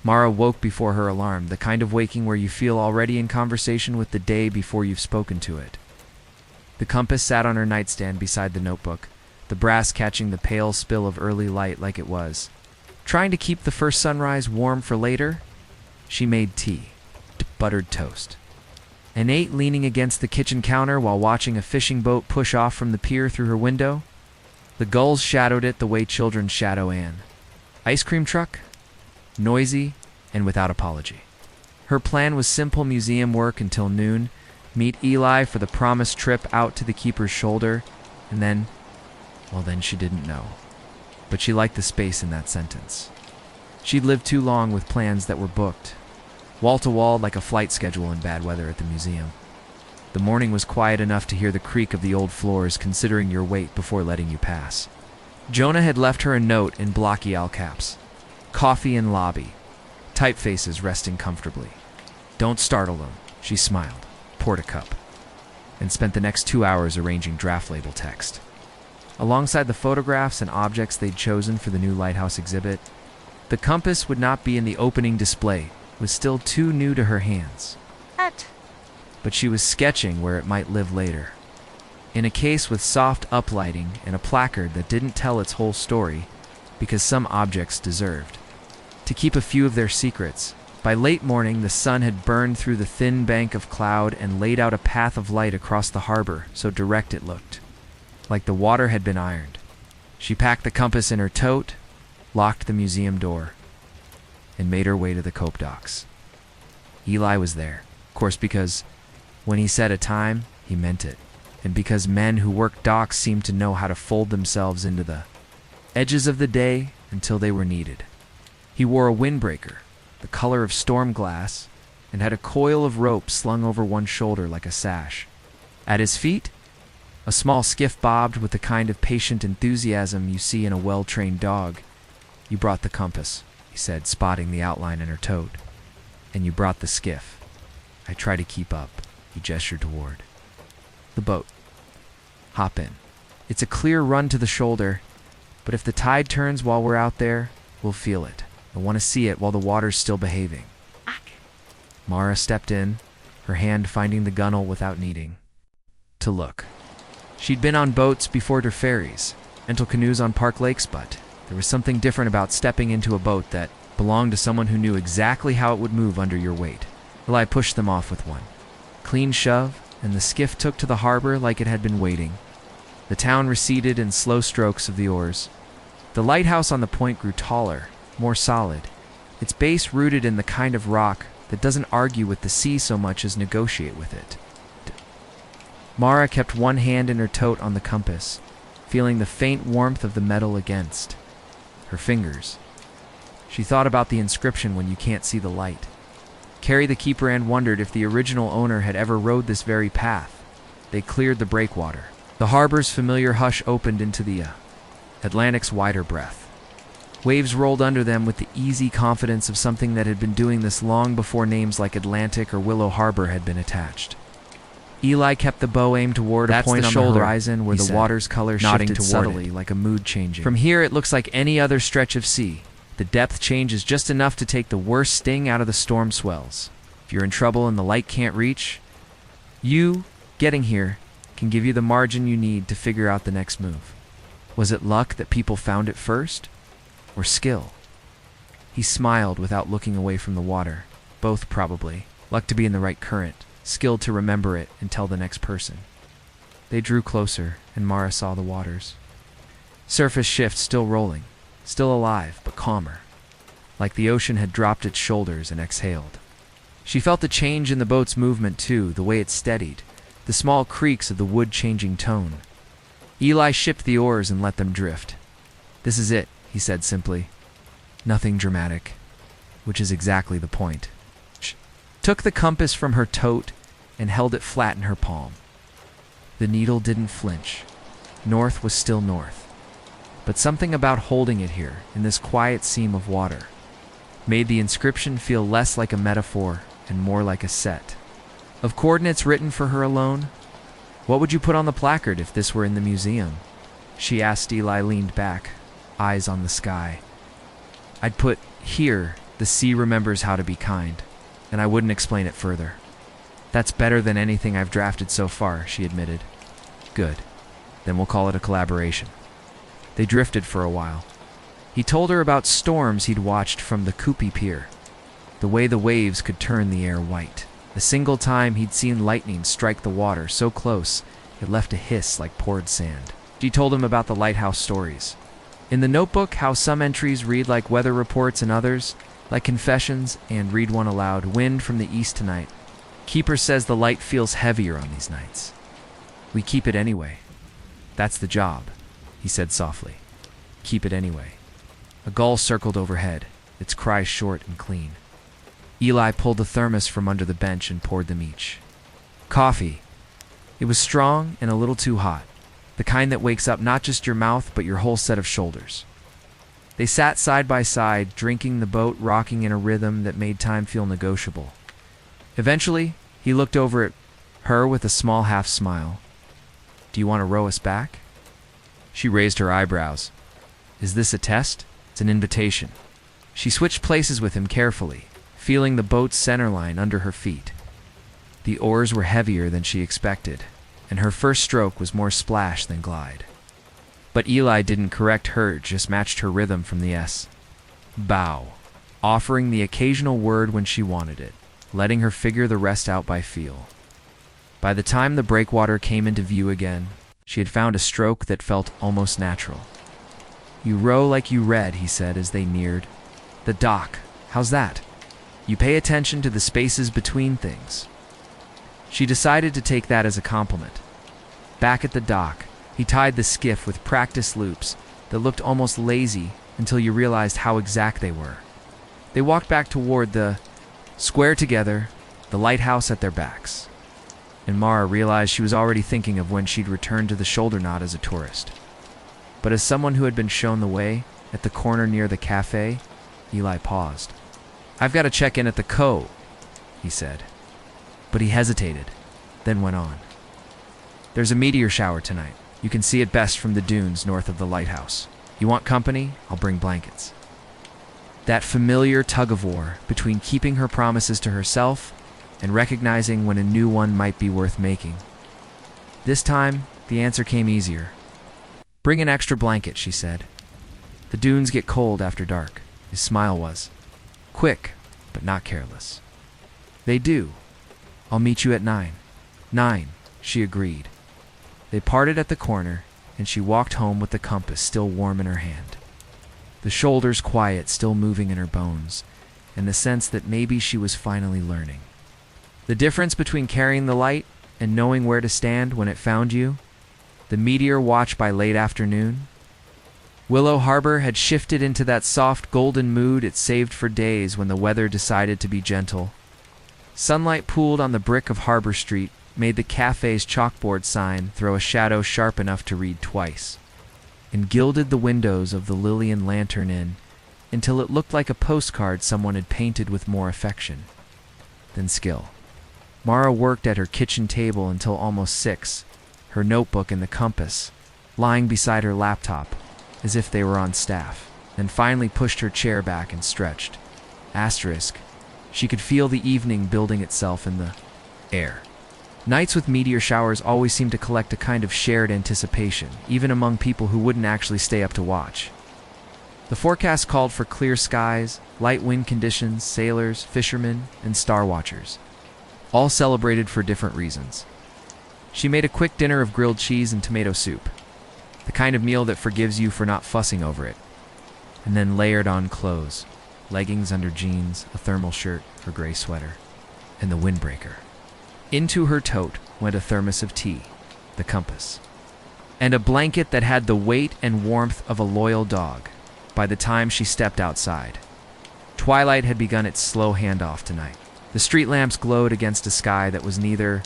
Mara woke before her alarm, the kind of waking where you feel already in conversation with the day before you've spoken to it. The compass sat on her nightstand beside the notebook, the brass catching the pale spill of early light like it was. Trying to keep the first sunrise warm for later, she made tea, buttered toast, and ate leaning against the kitchen counter while watching a fishing boat push off from the pier through her window. The gulls shadowed it the way children shadow Anne. Ice cream truck? Noisy and without apology. Her plan was simple museum work until noon, meet Eli for the promised trip out to the keeper's shoulder, and then, well, then she didn't know. But she liked the space in that sentence. She'd lived too long with plans that were booked, wall-to-wall like a flight schedule in bad weather at the museum. The morning was quiet enough to hear the creak of the old floors considering your weight before letting you pass. Jonah had left her a note in blocky all caps. "Coffee in lobby. Typefaces resting comfortably. Don't startle them," she smiled, poured a cup, and spent the next 2 hours arranging draft label text. Alongside the photographs and objects they'd chosen for the new lighthouse exhibit, the compass would not be in the opening display, was still too new to her hands. But she was sketching where it might live later. In a case with soft uplighting and a placard that didn't tell its whole story, because some objects deserved to keep a few of their secrets. By late morning, the sun had burned through the thin bank of cloud and laid out a path of light across the harbor, so direct it looked, like the water had been ironed. She packed the compass in her tote, locked the museum door, and made her way to the cope docks. Eli was there, of course, because when he said a time, he meant it, and because men who worked docks seemed to know how to fold themselves into the edges of the day until they were needed. He wore a windbreaker, the color of storm glass, and had a coil of rope slung over one shoulder like a sash. At his feet, a small skiff bobbed with the kind of patient enthusiasm you see in a well-trained dog. "You brought the compass," he said, spotting the outline in her tote. "And you brought the skiff." "I try to keep up," he gestured toward the boat. "Hop in. It's a clear run to the shoulder, but if the tide turns while we're out there, we'll feel it. I want to see it while the water's still behaving." Mara stepped in, her hand finding the gunwale without needing to look. She'd been on boats before to ferries, rental canoes on park lakes, but there was something different about stepping into a boat that belonged to someone who knew exactly how it would move under your weight. Eli pushed them off with one clean shove, and the skiff took to the harbor like it had been waiting. The town receded in slow strokes of the oars. The lighthouse on the point grew taller, more solid, its base rooted in the kind of rock that doesn't argue with the sea so much as negotiate with it. Mara kept one hand in her tote on the compass, feeling the faint warmth of the metal against her fingers. She thought about the inscription "When you can't see the light." Carrie the keeper and wondered if the original owner had ever rode this very path. They cleared the breakwater. The harbor's familiar hush opened into the Atlantic's wider breath. Waves rolled under them with the easy confidence of something that had been doing this long before names like Atlantic or Willow Harbor had been attached. Eli kept the bow aimed toward a point on the horizon where the water's color shifted subtly like a mood changing. "From here it looks like any other stretch of sea. The depth change is just enough to take the worst sting out of the storm swells. If you're in trouble and the light can't reach, you, getting here, can give you the margin you need to figure out the next move." Was it luck that people found it first? Or skill? He smiled without looking away from the water, Both, probably. Luck to be in the right current, skilled to remember it and tell the next person. They drew closer, and Mara saw the waters. Surface shift still rolling, still alive, but calmer. Like the ocean had dropped its shoulders and exhaled. She felt the change in the boat's movement too, the way it steadied, the small creaks of the wood changing tone. Eli shipped the oars and let them drift. "This is it," he said simply. "Nothing dramatic," which is exactly the point. She took the compass from her tote and held it flat in her palm. The needle didn't flinch. North was still north. But something about holding it here, in this quiet seam of water, made the inscription feel less like a metaphor and more like a set of coordinates written for her alone. "What would you put on the placard if this were in the museum?" she asked. Eli leaned back, eyes on the sky. "I'd put, 'Here, the sea remembers how to be kind,' and I wouldn't explain it further." "That's better than anything I've drafted so far," she admitted. "Good. Then we'll call it a collaboration." They drifted for a while. He told her about storms he'd watched from the Kupi Pier, the way the waves could turn the air white. A single time he'd seen lightning strike the water so close it left a hiss like poured sand. She told him about the lighthouse stories. In the notebook, how some entries read like weather reports and others like confessions, and read one aloud: "Wind from the east tonight. Keeper says the light feels heavier on these nights. We keep it anyway. That's the job," he said softly. "Keep it anyway." A gull circled overhead, its cry short and clean. Eli pulled the thermos from under the bench and poured them each. Coffee. It was strong and a little too hot, the kind that wakes up not just your mouth but your whole set of shoulders. They sat side by side, drinking, the boat rocking in a rhythm that made time feel negotiable. Eventually, he looked over at her with a small half smile. "Do you want to row us back?" She raised her eyebrows. "Is this a test?" "It's an invitation." She switched places with him carefully, feeling the boat's centerline under her feet. The oars were heavier than she expected, and her first stroke was more splash than glide. But Eli didn't correct her, just matched her rhythm from the S. Bow, offering the occasional word when she wanted it, letting her figure the rest out by feel. By the time the breakwater came into view again, she had found a stroke that felt almost natural. "You row like you read," he said as they neared. "The dock, how's that? You pay attention to the spaces between things." She decided to take that as a compliment. Back at the dock, he tied the skiff with practice loops that looked almost lazy until you realized how exact they were. They walked back toward the square together, the lighthouse at their backs. And Mara realized she was already thinking of when she'd returned to the shoulder knot as a tourist. But as someone who had been shown the way, at the corner near the cafe, Eli paused. "I've got to check in at the Cove," he said. But he hesitated, then went on. "There's a meteor shower tonight. You can see it best from the dunes north of the lighthouse. You want company? I'll bring blankets." That familiar tug-of-war between keeping her promises to herself and recognizing when a new one might be worth making. This time, the answer came easier. "Bring an extra blanket," she said. "The dunes get cold after dark." His smile was quick, but not careless. "They do. I'll meet you at 9. 9, she agreed. They parted at the corner, and she walked home with the compass still warm in her hand. The shoulders quiet, still moving in her bones, and the sense that maybe she was finally learning. The difference between carrying the light and knowing where to stand when it found you, the Meteor Watch by late afternoon. Willow Harbor had shifted into that soft golden mood it saved for days when the weather decided to be gentle. Sunlight pooled on the brick of Harbor Street made the cafe's chalkboard sign throw a shadow sharp enough to read twice, and gilded the windows of the Lillian Lantern Inn until it looked like a postcard someone had painted with more affection than skill. Mara worked at her kitchen table until almost 6, her notebook and the compass lying beside her laptop as if they were on staff, then finally pushed her chair back and stretched. Asterisk. She could feel the evening building itself in the air. Nights with meteor showers always seemed to collect a kind of shared anticipation, even among people who wouldn't actually stay up to watch. The forecast called for clear skies, light wind conditions, sailors, fishermen, and star watchers, all celebrated for different reasons. She made a quick dinner of grilled cheese and tomato soup, the kind of meal that forgives you for not fussing over it, and then layered on clothes, leggings under jeans, a thermal shirt, her gray sweater, and the windbreaker. Into her tote went a thermos of tea, the compass, and a blanket that had the weight and warmth of a loyal dog by the time she stepped outside. Twilight had begun its slow handoff tonight. The street lamps glowed against a sky that was neither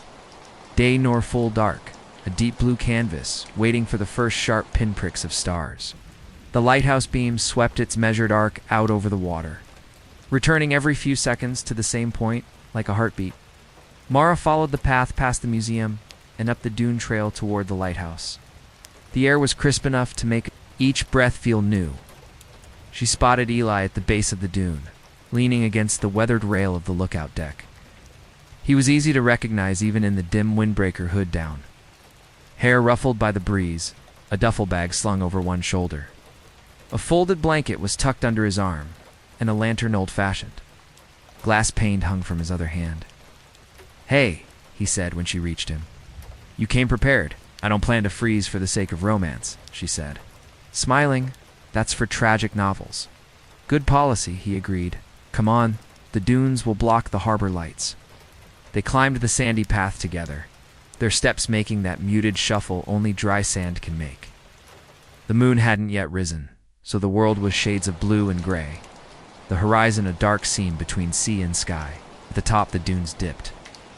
day nor full dark, a deep blue canvas waiting for the first sharp pinpricks of stars. The lighthouse beam swept its measured arc out over the water, returning every few seconds to the same point like a heartbeat. Mara followed the path past the museum and up the dune trail toward the lighthouse. The air was crisp enough to make each breath feel new. She spotted Eli at the base of the dune, leaning against the weathered rail of the lookout deck. He was easy to recognize even in the dim windbreaker hood down. Hair ruffled by the breeze, a duffel bag slung over one shoulder. A folded blanket was tucked under his arm, and a lantern old-fashioned. Glass pane hung from his other hand. "Hey," he said when she reached him. "You came prepared. I don't plan to freeze for the sake of romance," she said. Smiling, "That's for tragic novels." "Good policy," he agreed. "Come on, the dunes will block the harbor lights." They climbed the sandy path together, their steps making that muted shuffle only dry sand can make. The moon hadn't yet risen, so the world was shades of blue and gray, the horizon a dark seam between sea and sky. At the top, the dunes dipped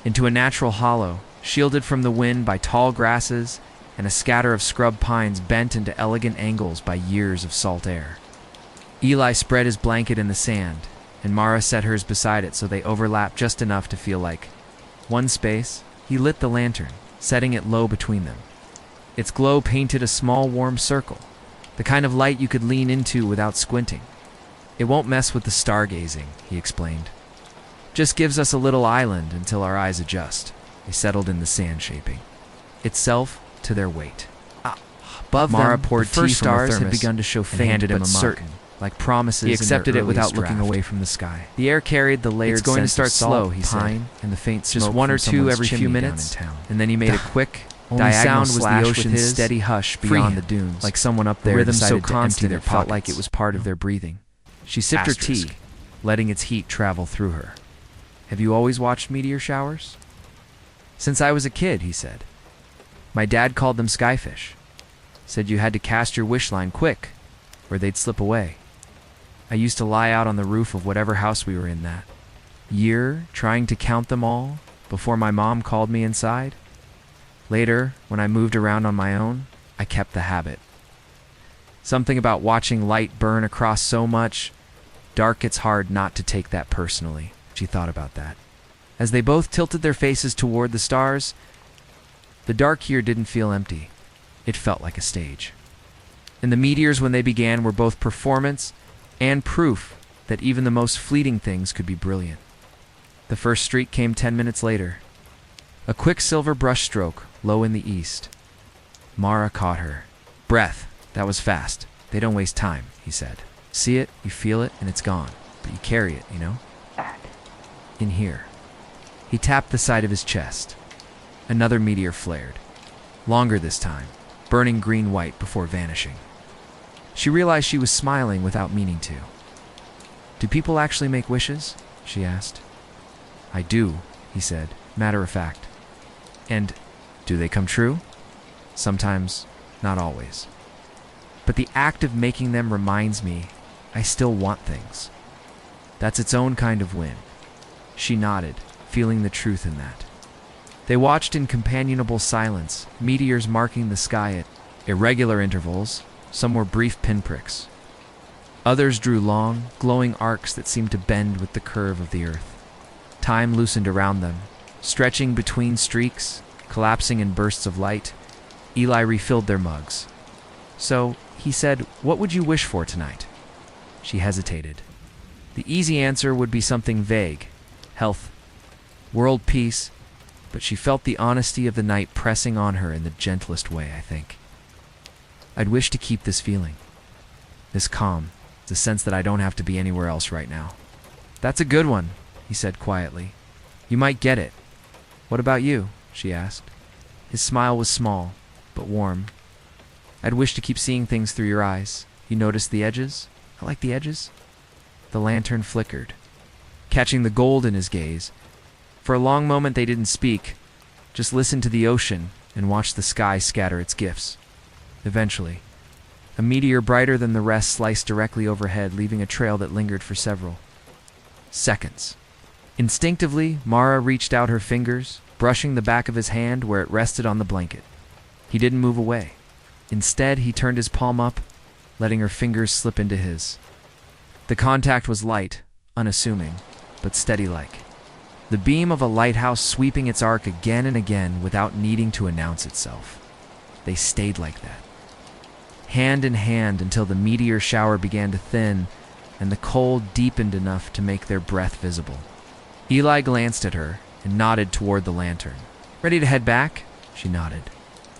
into a natural hollow, shielded from the wind by tall grasses and a scatter of scrub pines bent into elegant angles by years of salt air. Eli spread his blanket in the sand, and Mara set hers beside it so they overlapped just enough to feel like one space. He lit the lantern, setting it low between them. Its glow painted a small warm circle, the kind of light you could lean into without squinting. "It won't mess with the stargazing," he explained. "Just gives us a little island until our eyes adjust." They settled in the sand shaping itself to their weight. Above Mara them, poured the first tea stars stars had had begun begun to show and faint handed him but a mug. certain, like promises. He in their accepted it without earliest looking draft. away from the sky. The air carried the layered It's going to scents start of salt, slow, he pine, said. and the faint Just smoke one from or two someone's every few chimney down minutes. in town. And then he made a quick, Only diagonal sound was the slash ocean with his his, steady hush free beyond him, the dunes, like someone up the there rhythm so decided to empty constant their it felt like pockets. it was part of their breathing. She sipped her tea, Asterisk. letting its heat travel through her. "Have you always watched meteor showers?" "Since I was a kid," he said. "My dad called them skyfish. Said you had to cast your wish line quick, or they'd slip away. I used to lie out on the roof of whatever house we were in that year, trying to count them all before my mom called me inside. Later, when I moved around on my own, I kept the habit. Something about watching light burn across so much dark, it's hard not to take that personally." She thought about that. As they both tilted their faces toward the stars, the dark here didn't feel empty. It felt like a stage. And the meteors, when they began, were both performance and proof that even the most fleeting things could be brilliant. The first streak came 10 minutes later. A quick silver brushstroke low in the east. Mara caught her breath. "That was fast. They don't waste time," he said. "See it, you feel it, and it's gone. But you carry it, you know? In here." He tapped the side of his chest. Another meteor flared. Longer this time, burning green-white before vanishing. She realized she was smiling without meaning to. "Do people actually make wishes?" she asked. "I do," he said, matter of fact. "And do they come true?" "Sometimes, not always. But the act of making them reminds me I still want things. That's its own kind of win." She nodded, feeling the truth in that. They watched in companionable silence, meteors marking the sky at irregular intervals. Some were brief pinpricks. Others drew long, glowing arcs that seemed to bend with the curve of the earth. Time loosened around them, stretching between streaks, collapsing in bursts of light. Eli refilled their mugs. "So," he said, "what would you wish for tonight?" She hesitated. The easy answer would be something vague. Health, world peace, but she felt the honesty of the night pressing on her in the gentlest way, I think. "I'd wish to keep this feeling, this calm, the sense that I don't have to be anywhere else right now. That's a good one, he said quietly. You might get it. What about you? She asked. His smile was small, but warm. I'd wish to keep seeing things through your eyes. You noticed the edges? I like the edges. The lantern flickered, catching the gold in his gaze. For a long moment they didn't speak, just listened to the ocean and watched the sky scatter its gifts. Eventually, a meteor brighter than the rest sliced directly overhead, leaving a trail that lingered for several seconds. Instinctively, Mara reached out her fingers, brushing the back of his hand where it rested on the blanket. He didn't move away. Instead, he turned his palm up, letting her fingers slip into his. The contact was light, unassuming, but steady-like. The beam of a lighthouse sweeping its arc again and again without needing to announce itself. They stayed like that, hand in hand until the meteor shower began to thin and the cold deepened enough to make their breath visible. Eli glanced at her and nodded toward the lantern. Ready to head back? She nodded.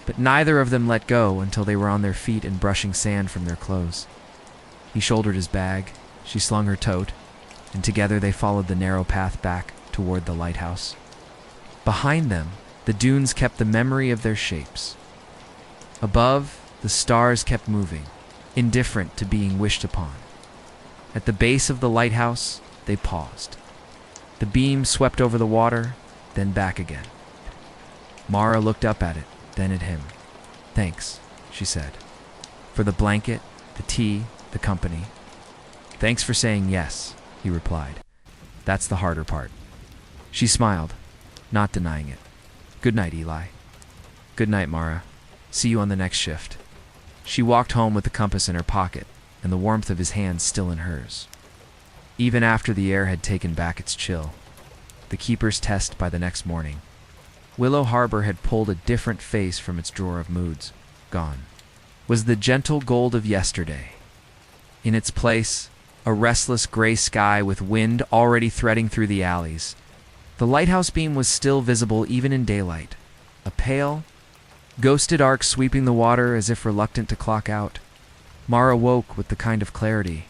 But neither of them let go until they were on their feet and brushing sand from their clothes. He shouldered his bag, she slung her tote, and together they followed the narrow path back toward the lighthouse. Behind them, the dunes kept the memory of their shapes. Above, the stars kept moving, indifferent to being wished upon. At the base of the lighthouse, they paused. The beam swept over the water, then back again. Mara looked up at it, then at him. Thanks, she said. For the blanket, the tea, the company. Thanks for saying yes, he replied. That's the harder part. She smiled, not denying it. Good night, Eli. Good night, Mara. See you on the next shift. She walked home with the compass in her pocket and the warmth of his hand still in hers. Even after the air had taken back its chill, the keeper's test by the next morning, Willow Harbor had pulled a different face from its drawer of moods. Gone was the gentle gold of yesterday. In its place, a restless gray sky with wind already threading through the alleys. The lighthouse beam was still visible even in daylight, a pale, ghosted arc sweeping the water as if reluctant to clock out. Mara woke with the kind of clarity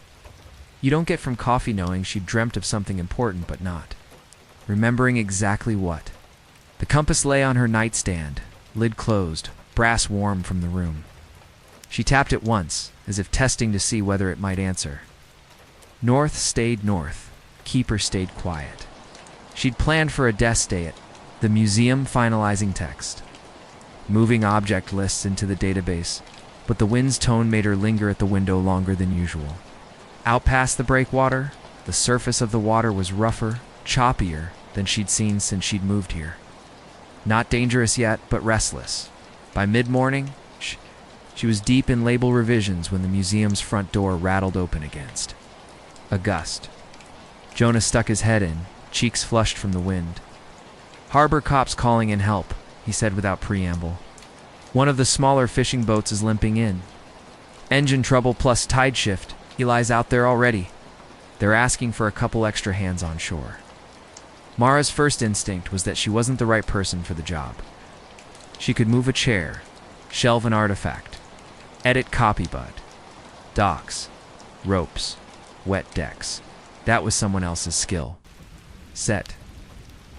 you don't get from coffee, knowing she'd dreamt of something important but not remembering exactly what. The compass lay on her nightstand, lid closed, brass warm from the room. She tapped it once, as if testing to see whether it might answer. North stayed north, keeper stayed quiet. She'd planned for a desk day at the museum, finalizing text, moving object lists into the database, but the wind's tone made her linger at the window longer than usual. Out past the breakwater, the surface of the water was rougher, choppier than she'd seen since she'd moved here. Not dangerous yet, but restless. By mid-morning, she was deep in label revisions when the museum's front door rattled open against a gust. Jonah stuck his head in, cheeks flushed from the wind. Harbor cops calling in help, he said without preamble. One of the smaller fishing boats is limping in. Engine trouble plus tide shift. Eli's out there already. They're asking for a couple extra hands on shore. Mara's first instinct was that she wasn't the right person for the job. She could move a chair, shelve an artifact, edit copybud, docks, ropes, wet decks. That was someone else's skill. Set.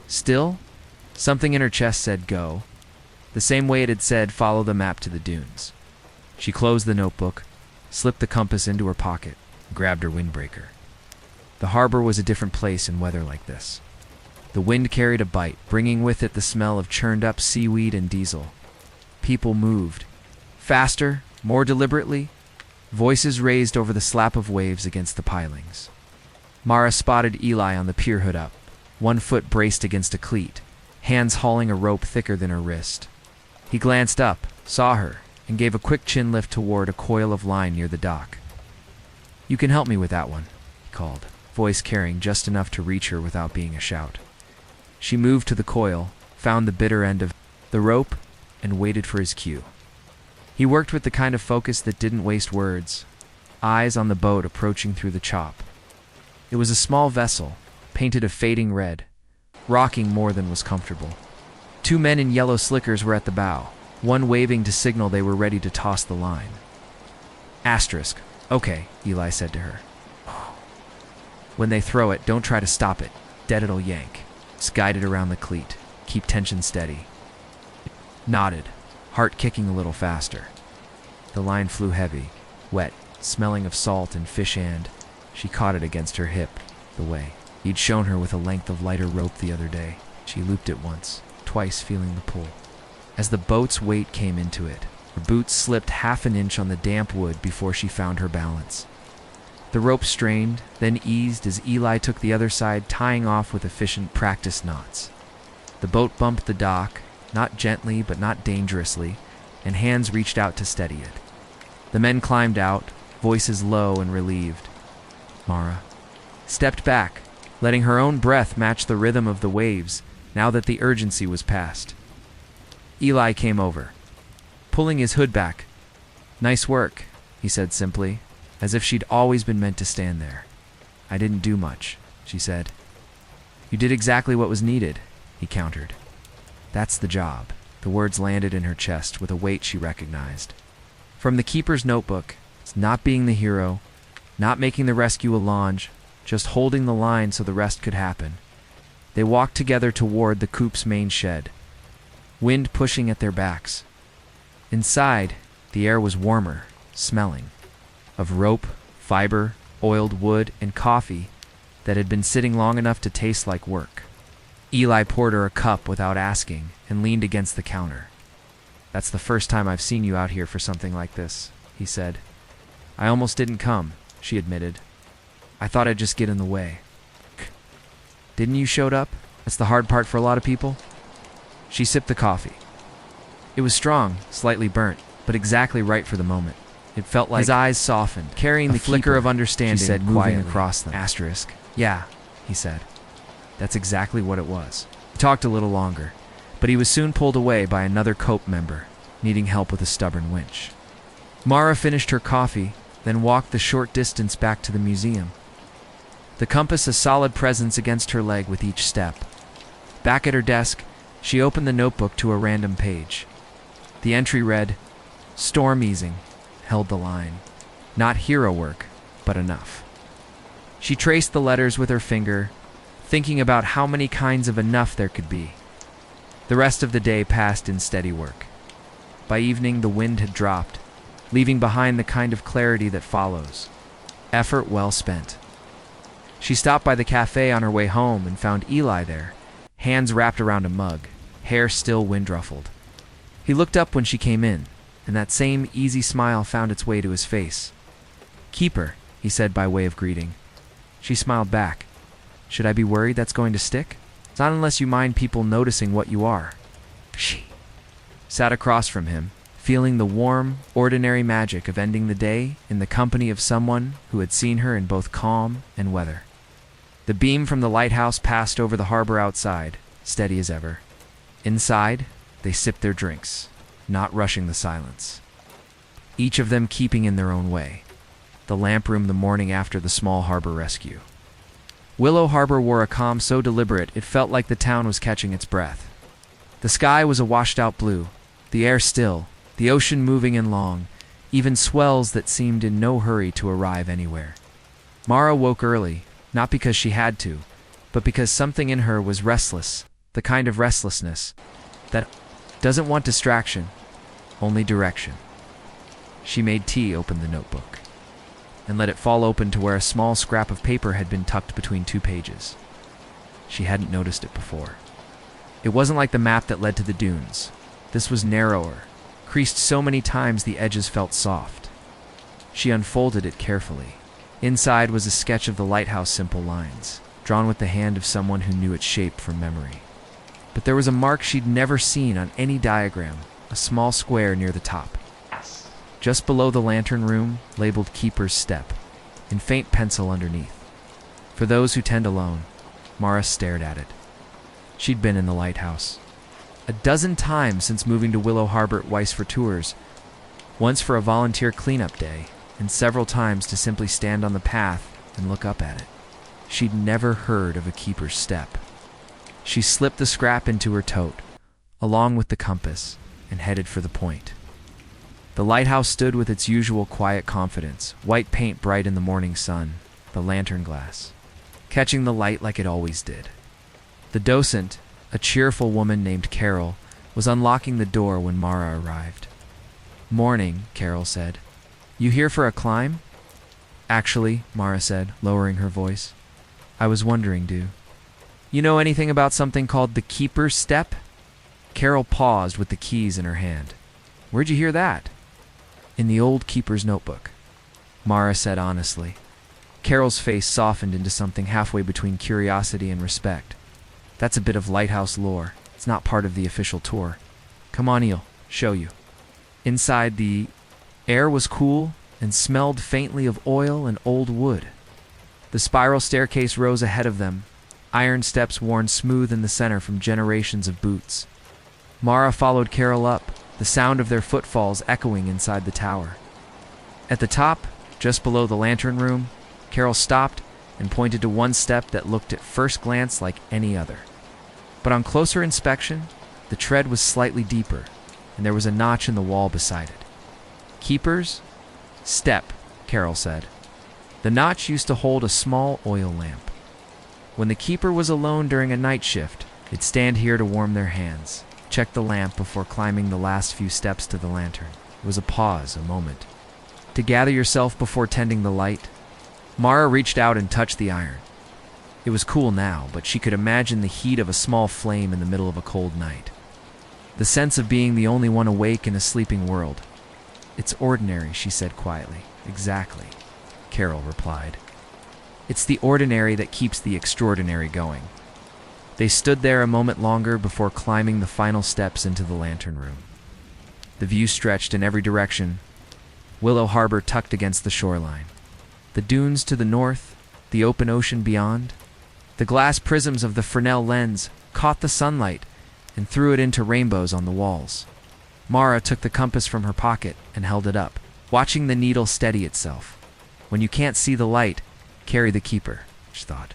Still, something in her chest said go, the same way it had said follow the map to the dunes. She closed the notebook, slipped the compass into her pocket, and grabbed her windbreaker. The harbor was a different place in weather like this. The wind carried a bite, bringing with it the smell of churned-up seaweed and diesel. People moved. Faster, more deliberately, voices raised over the slap of waves against the pilings. Mara spotted Eli on the pier hood up, one foot braced against a cleat, hands hauling a rope thicker than her wrist. He glanced up, saw her, and gave a quick chin lift toward a coil of line near the dock. You can help me with that one, he called, voice carrying just enough to reach her without being a shout. She moved to the coil, found the bitter end of the rope, and waited for his cue. He worked with the kind of focus that didn't waste words, eyes on the boat approaching through the chop. It was a small vessel, painted a fading red, rocking more than was comfortable. Two men in yellow slickers were at the bow, one waving to signal they were ready to toss the line. Asterisk. Okay, Eli said to her. When they throw it, don't try to stop it. Dead it'll yank. Just guide it around the cleat. Keep tension steady. Nodded, heart kicking a little faster. The line flew heavy, wet, smelling of salt and fish, and she caught it against her hip, the way he'd shown her with a length of lighter rope the other day. She looped it once, twice, feeling the pull. As the boat's weight came into it, her boots slipped half an inch on the damp wood before she found her balance. The rope strained, then eased as Eli took the other side, tying off with efficient practice knots. The boat bumped the dock, not gently but not dangerously, and hands reached out to steady it. The men climbed out, voices low and relieved. Mara stepped back, letting her own breath match the rhythm of the waves now that the urgency was past. Eli came over, pulling his hood back. "Nice work," he said simply, as if she'd always been meant to stand there. "I didn't do much," she said. "You did exactly what was needed," he countered. "That's the job." The words landed in her chest with a weight she recognized. From the keeper's notebook, it's not being the hero, not making the rescue a launch, just holding the line so the rest could happen. They walked together toward the coop's main shed, wind pushing at their backs. Inside, the air was warmer, smelling of rope, fiber, oiled wood, and coffee that had been sitting long enough to taste like work. Eli poured her a cup without asking and leaned against the counter. "That's the first time I've seen you out here for something like this," he said. "I almost didn't come," she admitted. "I thought I'd just get in the way." "Didn't you showed up? That's the hard part for a lot of people." She sipped the coffee. It was strong, slightly burnt, but exactly right for the moment. It felt like his eyes softened, carrying the flicker of understanding, she said, moving across them. Asterisk. "Yeah," he said. That's exactly what it was. He talked a little longer, but he was soon pulled away by another cope member, needing help with a stubborn winch. Mara finished her coffee, then walked the short distance back to the museum. The compass a solid presence against her leg with each step. Back at her desk, she opened the notebook to a random page. The entry read, "Storm easing," held the line. Not hero work, but enough. She traced the letters with her finger, thinking about how many kinds of enough there could be. The rest of the day passed in steady work. By evening, the wind had dropped, leaving behind the kind of clarity that follows. Effort well spent. She stopped by the cafe on her way home and found Eli there, hands wrapped around a mug, hair still wind-ruffled. He looked up when she came in, and that same easy smile found its way to his face. "Keeper," he said by way of greeting. She smiled back. "Should I be worried that's going to stick? It's not unless you mind people noticing what you are." She sat across from him, feeling the warm, ordinary magic of ending the day in the company of someone who had seen her in both calm and weather. The beam from the lighthouse passed over the harbor outside, steady as ever. Inside, they sipped their drinks, not rushing the silence. Each of them keeping in their own way. The lamp room the morning after the small harbor rescue. Willow Harbor wore a calm so deliberate it felt like the town was catching its breath. The sky was a washed-out blue, the air still, the ocean moving in long, even swells that seemed in no hurry to arrive anywhere. Mara woke early, not because she had to, but because something in her was restless, the kind of restlessness that doesn't want distraction, only direction. She made tea, opened the notebook, and let it fall open to where a small scrap of paper had been tucked between two pages. She hadn't noticed it before. It wasn't like the map that led to the dunes. This was narrower, creased so many times the edges felt soft. She unfolded it carefully. Inside was a sketch of the lighthouse, simple lines, drawn with the hand of someone who knew its shape from memory. But there was a mark she'd never seen on any diagram, a small square near the top. Just below the lantern room, labeled Keeper's Step, in faint pencil underneath. For those who tend alone, Mara stared at it. She'd been in the lighthouse 12 times since moving to Willow Harbor twice for tours, once for a volunteer cleanup day, and several times to simply stand on the path and look up at it. She'd never heard of a Keeper's Step. She slipped the scrap into her tote, along with the compass, and headed for the point. The lighthouse stood with its usual quiet confidence, white paint bright in the morning sun, the lantern glass. catching the light like it always did. The docent, a cheerful woman named Carol, was unlocking the door when Mara arrived. "Morning," Carol said. "You here for a climb?" "Actually," Mara said, lowering her voice, "I was wondering, you know anything about something called the Keeper's Step?" Carol paused with the keys in her hand. "Where'd you hear that?" "In the old Keeper's notebook," Mara said honestly. Carol's face softened into something halfway between curiosity and respect. "That's a bit of lighthouse lore. It's not part of the official tour. Come on, I'll show you." Inside, the air was cool and smelled faintly of oil and old wood. The spiral staircase rose ahead of them, iron steps worn smooth in the center from generations of boots. Mara followed Carol up, the sound of their footfalls echoing inside the tower. At the top, just below the lantern room, Carol stopped and pointed to one step that looked at first glance like any other. But on closer inspection, the tread was slightly deeper, and there was a notch in the wall beside it. "Keeper's Step," Carol said. The notch used to hold a small oil lamp. When the keeper was alone during a night shift, they'd stand here to warm their hands, check the lamp before climbing the last few steps to the lantern. It was a pause, a moment. To gather yourself before tending the light, Mara reached out and touched the iron. It was cool now, but she could imagine the heat of a small flame in the middle of a cold night. The sense of being the only one awake in a sleeping world. "It's ordinary," she said quietly. "Exactly," Carol replied. "It's the ordinary that keeps the extraordinary going." They stood there a moment longer before climbing the final steps into the lantern room. The view stretched in every direction. Willow Harbor tucked against the shoreline. The dunes to the north, the open ocean beyond. The glass prisms of the Fresnel lens caught the sunlight and threw it into rainbows on the walls. Mara took the compass from her pocket and held it up, watching the needle steady itself. When you can't see the light, carry the keeper, she thought.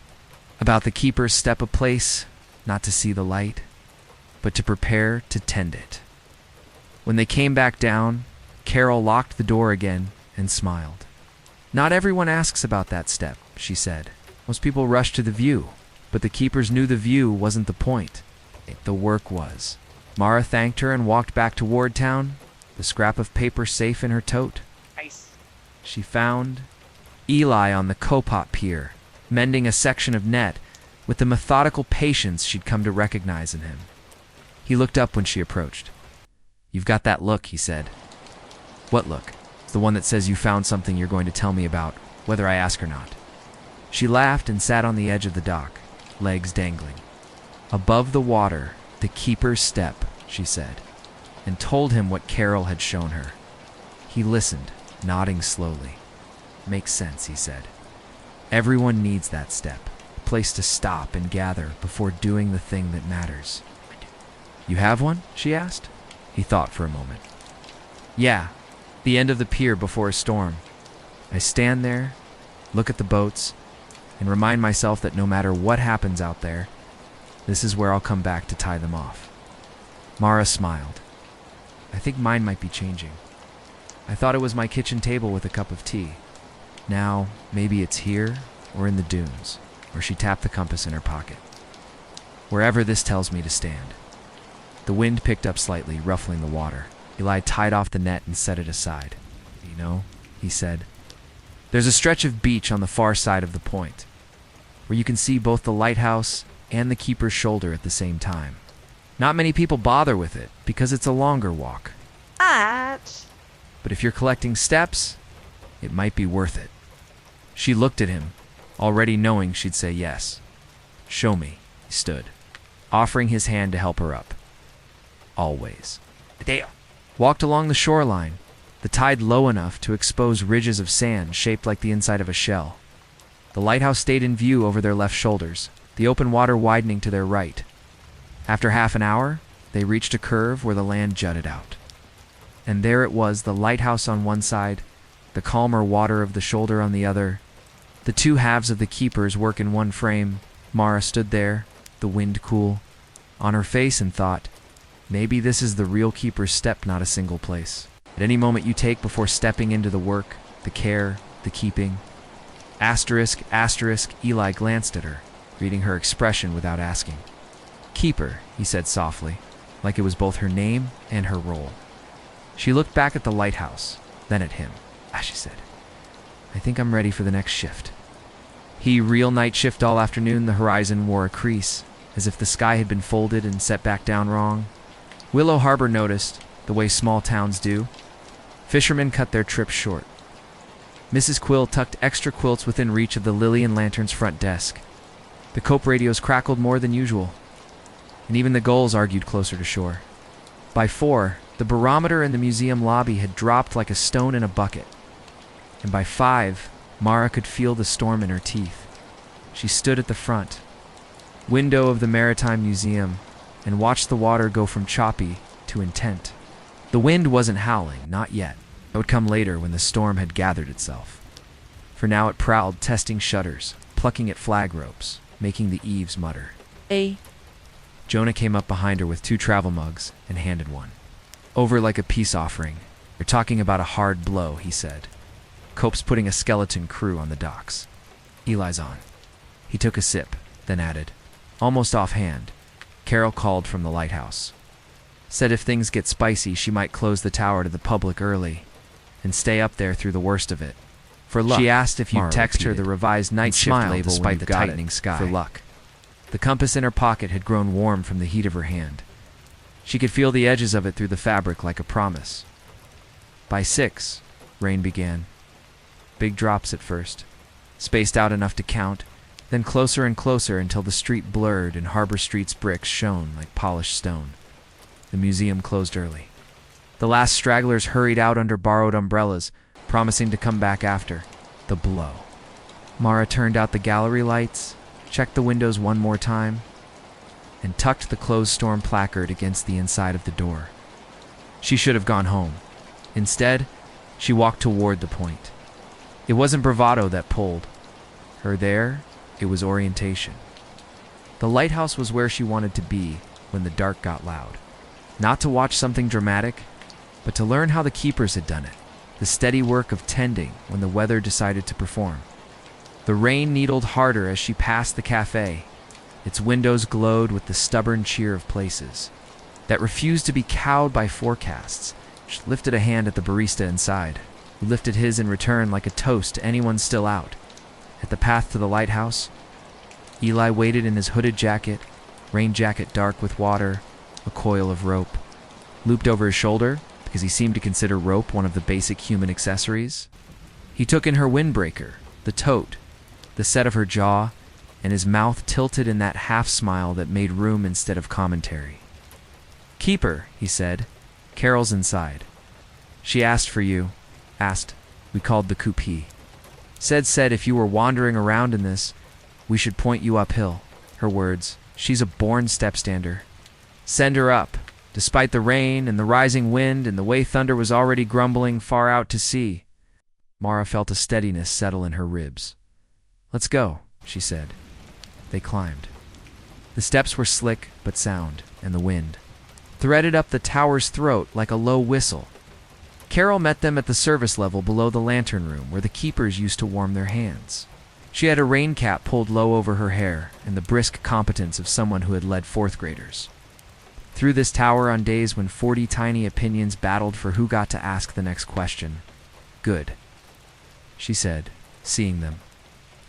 About the Keeper's Step, a place, not to see the light, but to prepare to tend it. When they came back down, Carol locked the door again and smiled. "Not everyone asks about that step," she said. "Most people rush to the view, but the keepers knew the view wasn't the point. The work was." Mara thanked her and walked back toward town, the scrap of paper safe in her tote. Nice. She found Eli on the Copot Pier, mending a section of net with the methodical patience she'd come to recognize in him. He looked up when she approached. "You've got that look," he said. "What look?" "The one that says you found something you're going to tell me about, whether I ask or not." She laughed and sat on the edge of the dock, legs dangling. "Above the water, the Keeper's Step," she said, and told him what Carol had shown her. He listened, nodding slowly. "Makes sense," he said. "Everyone needs that step, a place to stop and gather before doing the thing that matters." "You have one?" she asked. He thought for a moment. "Yeah, the end of the pier before a storm. I stand there, look at the boats, and remind myself that no matter what happens out there, this is where I'll come back to tie them off." Mara smiled. "I think mine might be changing. I thought it was my kitchen table with a cup of tea. Now, maybe it's here or in the dunes," where she tapped the compass in her pocket. "Wherever this tells me to stand." The wind picked up slightly, ruffling the water. Eli tied off the net and set it aside. "You know," he said, "there's a stretch of beach on the far side of the point, where you can see both the lighthouse and the Keeper's Shoulder at the same time. Not many people bother with it, because it's a longer walk. But if you're collecting steps, it might be worth it." She looked at him, already knowing she'd say yes. "Show me," he stood, offering his hand to help her up. "Always." They walked along the shoreline, the tide low enough to expose ridges of sand shaped like the inside of a shell. The lighthouse stayed in view over their left shoulders, the open water widening to their right. After half an hour, they reached a curve where the land jutted out. And there it was, the lighthouse on one side, the calmer water of the shoulder on the other. The two halves of the keepers work in one frame. Mara stood there, the wind cool, on her face, and thought, maybe this is the real Keeper's Step, not a single place. At any moment you take before stepping into the work, the care, the keeping, Asterisk, asterisk, Eli glanced at her, reading her expression without asking. Keeper, he said softly, like it was both her name and her role. She looked back at the lighthouse, then at him. She said, I think I'm ready for the next shift. Real night shift all afternoon. The horizon wore a crease, as if the sky had been folded and set back down wrong. Willow Harbor noticed, the way small towns do. Fishermen cut their trips short. Mrs. Quill tucked extra quilts within reach of the Lily and Lantern's front desk. The cope radios crackled more than usual, and even the gulls argued closer to shore. By 4, the barometer in the museum lobby had dropped like a stone in a bucket, and by 5, Mara could feel the storm in her teeth. She stood at the front window of the Maritime Museum and watched the water go from choppy to intent. The wind wasn't howling, not yet. It would come later when the storm had gathered itself. For now it prowled, testing shutters, plucking at flag ropes, making the eaves mutter. Jonah came up behind her with 2 travel mugs and handed one. Over like a peace offering. You're talking about a hard blow, he said. Cope's putting a skeleton crew on the docks. Eli's on. He took a sip, then added, almost offhand, Carol called from the lighthouse. Said if things get spicy, she might close the tower to the public early and stay up there through the worst of it. For luck, she asked if you'd text her the revised night shift label despite the tightening sky. For luck. The compass in her pocket had grown warm from the heat of her hand. She could feel the edges of it through the fabric like a promise. By 6, rain began. Big drops at first, spaced out enough to count, then closer and closer until the street blurred and Harbor Street's bricks shone like polished stone. The museum closed early. The last stragglers hurried out under borrowed umbrellas, promising to come back after. The blow. Mara turned out the gallery lights, checked the windows one more time, and tucked the closed storm placard against the inside of the door. She should have gone home. Instead, she walked toward the point. It wasn't bravado that pulled her there, it was orientation. The lighthouse was where she wanted to be when the dark got loud. Not to watch something dramatic, but to learn how the keepers had done it, the steady work of tending when the weather decided to perform. The rain needled harder as she passed the cafe. Its windows glowed with the stubborn cheer of places that refused to be cowed by forecasts. She lifted a hand at the barista inside, who lifted his in return like a toast to anyone still out. At the path to the lighthouse, Eli waited in his hooded jacket, rain jacket dark with water, a coil of rope, looped over his shoulder because he seemed to consider rope one of the basic human accessories. He took in her windbreaker, the tote, the set of her jaw, and his mouth tilted in that half-smile that made room instead of commentary. Keeper, he said. Carol's inside. She asked for you. Asked. We called the coupé. Said if you were wandering around in this, we should point you uphill. Her words. She's a born stepstander. Send her up, despite the rain and the rising wind and the way thunder was already grumbling far out to sea. Mara felt a steadiness settle in her ribs. Let's go, she said. They climbed. The steps were slick but sound, and the wind threaded up the tower's throat like a low whistle. Carol met them at the service level below the lantern room where the keepers used to warm their hands. She had a rain cap pulled low over her hair and the brisk competence of someone who had led 4th graders. Through this tower on days when 40 tiny opinions battled for who got to ask the next question. Good, she said, seeing them.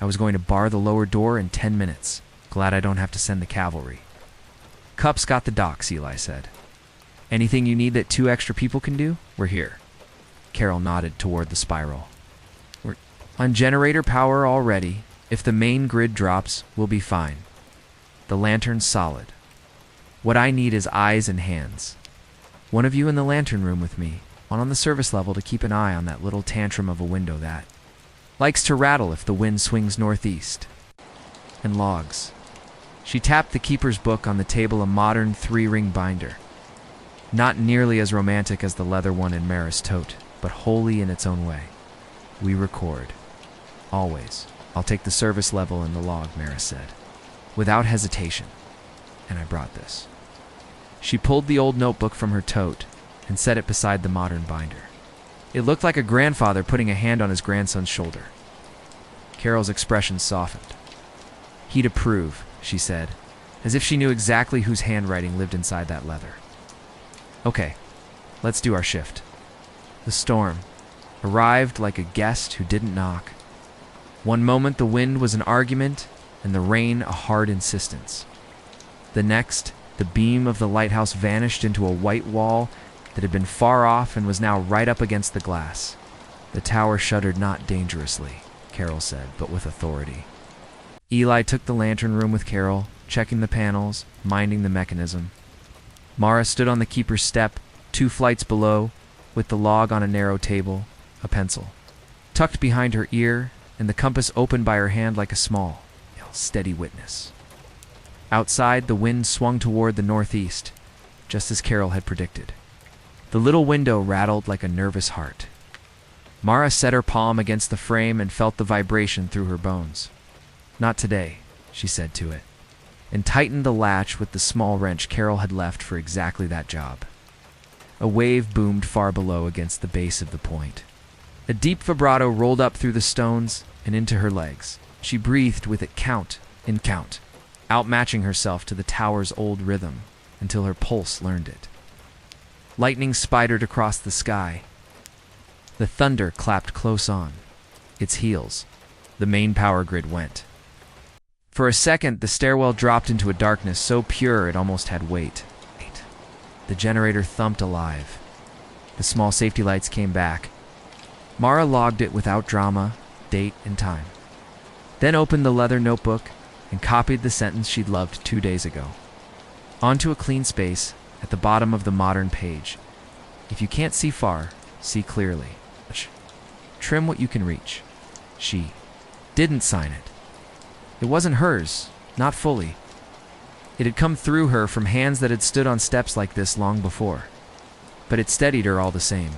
I was going to bar the lower door in 10 minutes. Glad I don't have to send the cavalry. Cup's got the docks, Eli said. Anything you need that 2 extra people can do? We're here. Carol nodded toward the spiral. We're on generator power already. If the main grid drops, we'll be fine. The lantern's solid. What I need is eyes and hands. One of you in the lantern room with me, one on the service level to keep an eye on that little tantrum of a window that likes to rattle if the wind swings northeast. And logs. She tapped the keeper's book on the table, a modern 3-ring binder. Not nearly as romantic as the leather one in Mara's tote, but wholly in its own way. We record. Always. I'll take the service level in the log, Mara said, without hesitation. And I brought this. She pulled the old notebook from her tote and set it beside the modern binder. It looked like a grandfather putting a hand on his grandson's shoulder. Carol's expression softened. "He'd approve," she said, as if she knew exactly whose handwriting lived inside that leather. "Okay, let's do our shift." The storm arrived like a guest who didn't knock. One moment the wind was an argument and the rain a hard insistence. The next, the beam of the lighthouse vanished into a white wall that had been far off and was now right up against the glass. The tower shuddered not dangerously, Carol said, but with authority. Eli took the lantern room with Carol, checking the panels, minding the mechanism. Mara stood on the keeper's step, 2 flights below, with the log on a narrow table, a pencil tucked behind her ear, and the compass open by her hand like a small, steady witness. Outside, the wind swung toward the northeast, just as Carol had predicted. The little window rattled like a nervous heart. Mara set her palm against the frame and felt the vibration through her bones. "Not today," she said to it, and tightened the latch with the small wrench Carol had left for exactly that job. A wave boomed far below against the base of the point. A deep vibrato rolled up through the stones and into her legs. She breathed with it count in count, outmatching herself to the tower's old rhythm until her pulse learned it. Lightning spidered across the sky. The thunder clapped close on. Its heels, the main power grid went. For a second, the stairwell dropped into a darkness so pure it almost had weight. The generator thumped alive. The small safety lights came back. Mara logged it without drama, date, and time. Then opened the leather notebook and copied the sentence she'd loved 2 days ago. Onto a clean space at the bottom of the modern page. "If you can't see far, see clearly. Trim what you can reach." She didn't sign it. It wasn't hers, not fully. It had come through her from hands that had stood on steps like this long before. But it steadied her all the same.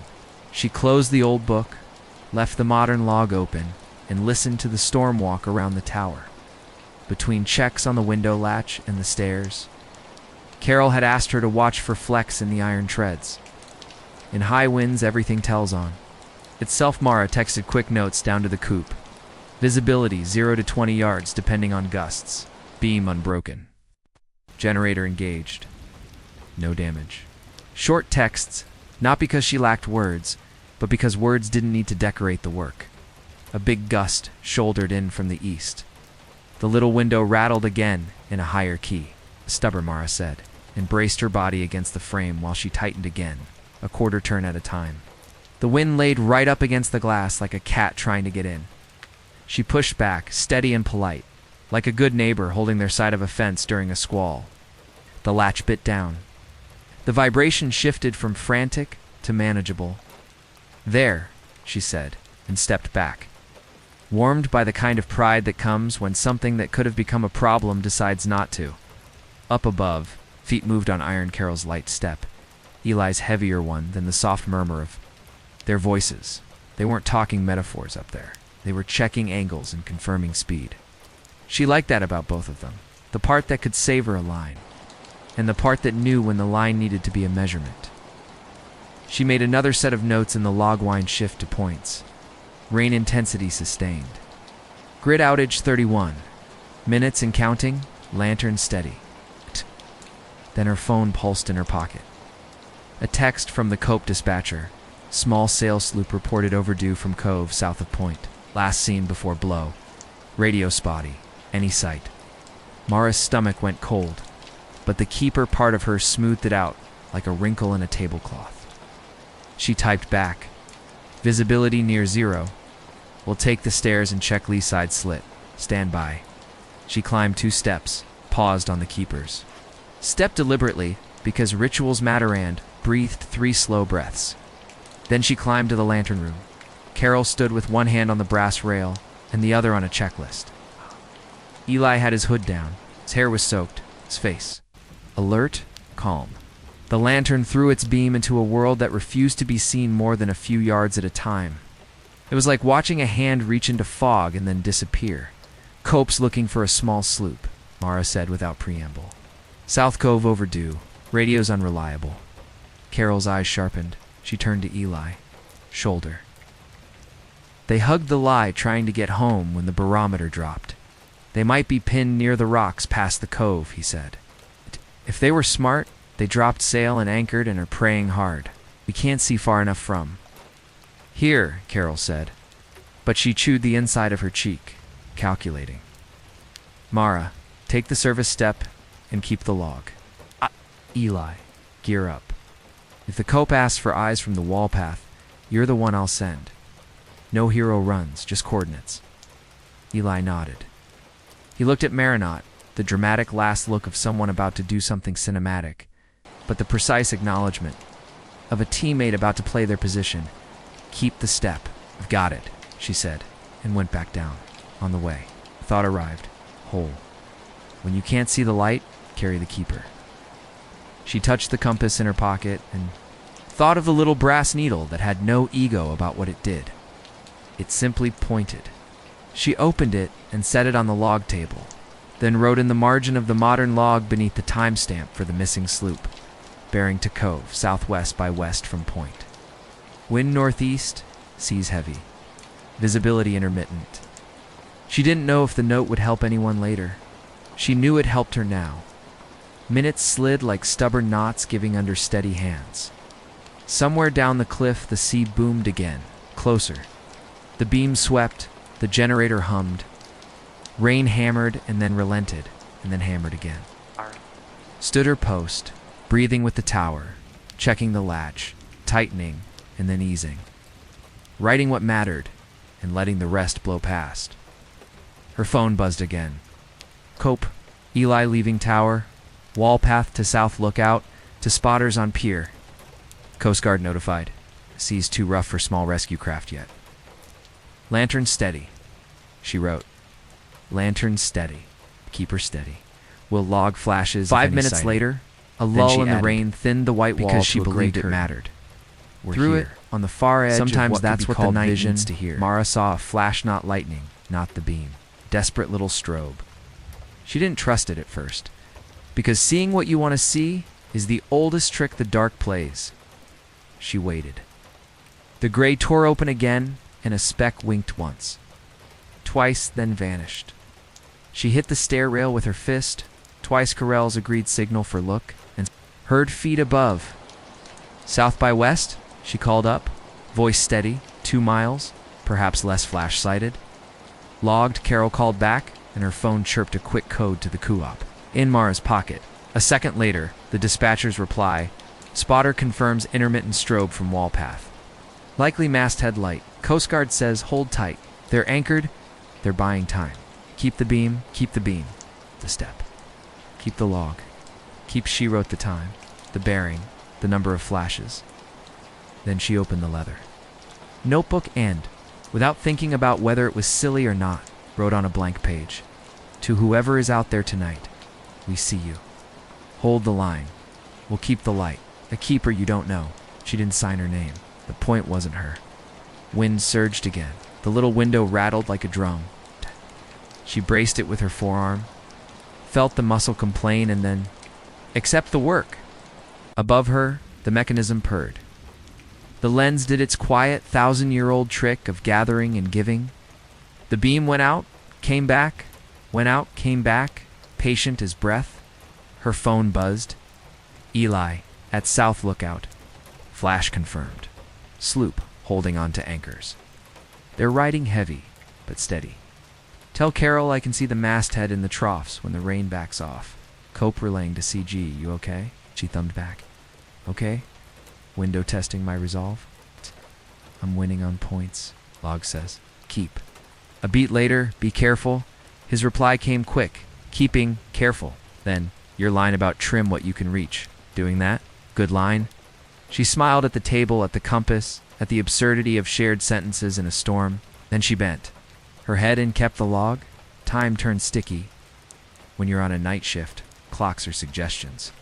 She closed the old book, left the modern log open, and listened to the storm walk around the tower. Between checks on the window latch and the stairs, Carol had asked her to watch for flecks in the iron treads. In high winds, everything tells on. Itself, Mara texted quick notes down to the coop. Visibility 0 to 20 yards depending on gusts. Beam unbroken. Generator engaged. No damage. Short texts, not because she lacked words, but because words didn't need to decorate the work. A big gust shouldered in from the east. The little window rattled again in a higher key. "Stubborn," Mara said, and braced her body against the frame while she tightened again, a quarter turn at a time. The wind laid right up against the glass like a cat trying to get in. She pushed back, steady and polite, like a good neighbor holding their side of a fence during a squall. The latch bit down. The vibration shifted from frantic to manageable. "There," she said, and stepped back, warmed by the kind of pride that comes when something that could have become a problem decides not to. Up above, feet moved on iron. Carol's light step, Eli's heavier one than the soft murmur of their voices. They weren't talking metaphors up there. They were checking angles and confirming speed. She liked that about both of them, the part that could savor a line, and the part that knew when the line needed to be a measurement. She made another set of notes in the log wind shift to points. Rain intensity sustained. Grid outage 31. Minutes and counting, lantern steady. Then her phone pulsed in her pocket. A text from the Cope dispatcher. Small sail sloop reported overdue from cove south of point. Last seen before blow. Radio spotty. Any sight. Mara's stomach went cold, but the keeper part of her smoothed it out like a wrinkle in a tablecloth. She typed back. Visibility near 0. We'll take the stairs and check lee side slit. Stand by. She climbed 2 steps, paused on the keepers. Stepped deliberately, because rituals matter, and breathed 3 slow breaths. Then she climbed to the lantern room. Carol stood with one hand on the brass rail and the other on a checklist. Eli had his hood down. His hair was soaked, his face alert, calm. The lantern threw its beam into a world that refused to be seen more than a few yards at a time. It was like watching a hand reach into fog and then disappear. "Cope's looking for a small sloop," Mara said without preamble. "South Cove overdue. Radio's unreliable." Carol's eyes sharpened. She turned to Eli. Shoulder. They hugged the lie, trying to get home when the barometer dropped. They might be pinned near the rocks past the cove, he said. If they were smart, they dropped sail and anchored and are praying hard. We can't see far enough from. Here, Carol said, but she chewed the inside of her cheek, calculating. Mara, take the service step and keep the log. Eli, gear up. If the cope asks for eyes from the wall path, you're the one I'll send. No hero runs, just coordinates. Eli nodded. He looked at Marinot, the dramatic last look of someone about to do something cinematic, but the precise acknowledgement of a teammate about to play their position. Keep the step. I've got it, she said, and went back down. On the way, thought arrived. Whole. When you can't see the light, carry the keeper. She touched the compass in her pocket and thought of the little brass needle that had no ego about what it did. It simply pointed. She opened it and set it on the log table, then wrote in the margin of the modern log beneath the timestamp for the missing sloop, bearing to cove, southwest by west from point. Wind northeast, seas heavy. Visibility intermittent. She didn't know if the note would help anyone later. She knew it helped her now. Minutes slid like stubborn knots giving under steady hands. Somewhere down the cliff, the sea boomed again, closer. The beam swept, the generator hummed. Rain hammered and then relented, and then hammered again. Stood her post, breathing with the tower, checking the latch, tightening, and then easing. Writing what mattered, and letting the rest blow past. Her phone buzzed again. Cope, Eli leaving tower, wall path to south lookout, to spotters on pier. Coast Guard notified. Sea's too rough for small rescue craft yet. Lantern steady, she wrote. Lantern steady. Keep her steady. We'll log flashes. 5 minutes sighting. Later, a lull in the rain thinned the white wall because she believed it mattered. Through it, on the far edge sometimes of what that's what the night needs to hear. Mara saw a flash, not lightning, not the beam. Desperate little strobe. She didn't trust it at first, because seeing what you want to see is the oldest trick the dark plays. She waited. The gray tore open again, and a speck winked once. Twice, then vanished. She hit the stair rail with her fist, twice Carell's agreed signal for look, and heard feet above. South by west, she called up, voice steady, 2 miles, perhaps less flash-sighted. Logged, Carol called back, and her phone chirped a quick code to the co-op. In Mara's pocket. A second later, the dispatcher's reply, spotter confirms intermittent strobe from wall path. Likely masthead light. Coast Guard says hold tight. They're anchored, they're buying time. Keep the beam, the step. Keep the log. She wrote the time, the bearing, the number of flashes. Then she opened the leather. Notebook and, without thinking about whether it was silly or not, wrote on a blank page. To whoever is out there tonight, we see you. Hold the line. We'll keep the light. A keeper you don't know. She didn't sign her name. The point wasn't her. Wind surged again. The little window rattled like a drum. She braced it with her forearm, felt the muscle complain, and then accept the work. Above her, the mechanism purred. The lens did its quiet 1,000-year-old trick of gathering and giving. The beam went out, came back, went out, came back, patient as breath. Her phone buzzed. Eli, at South Lookout. Flash confirmed. Sloop, holding on to anchors. They're riding heavy, but steady. Tell Carol I can see the masthead in the troughs when the rain backs off. Cope relaying to CG, you okay? She thumbed back. Okay? Window testing my resolve. I'm winning on points, log says. Keep. A beat later, be careful. His reply came quick, keeping careful. Then, your line about trim what you can reach. Doing that? Good line. She smiled at the table, at the compass, at the absurdity of shared sentences in a storm. Then she bent. Her head in kept the log. Time turned sticky. When you're on a night shift, clocks are suggestions,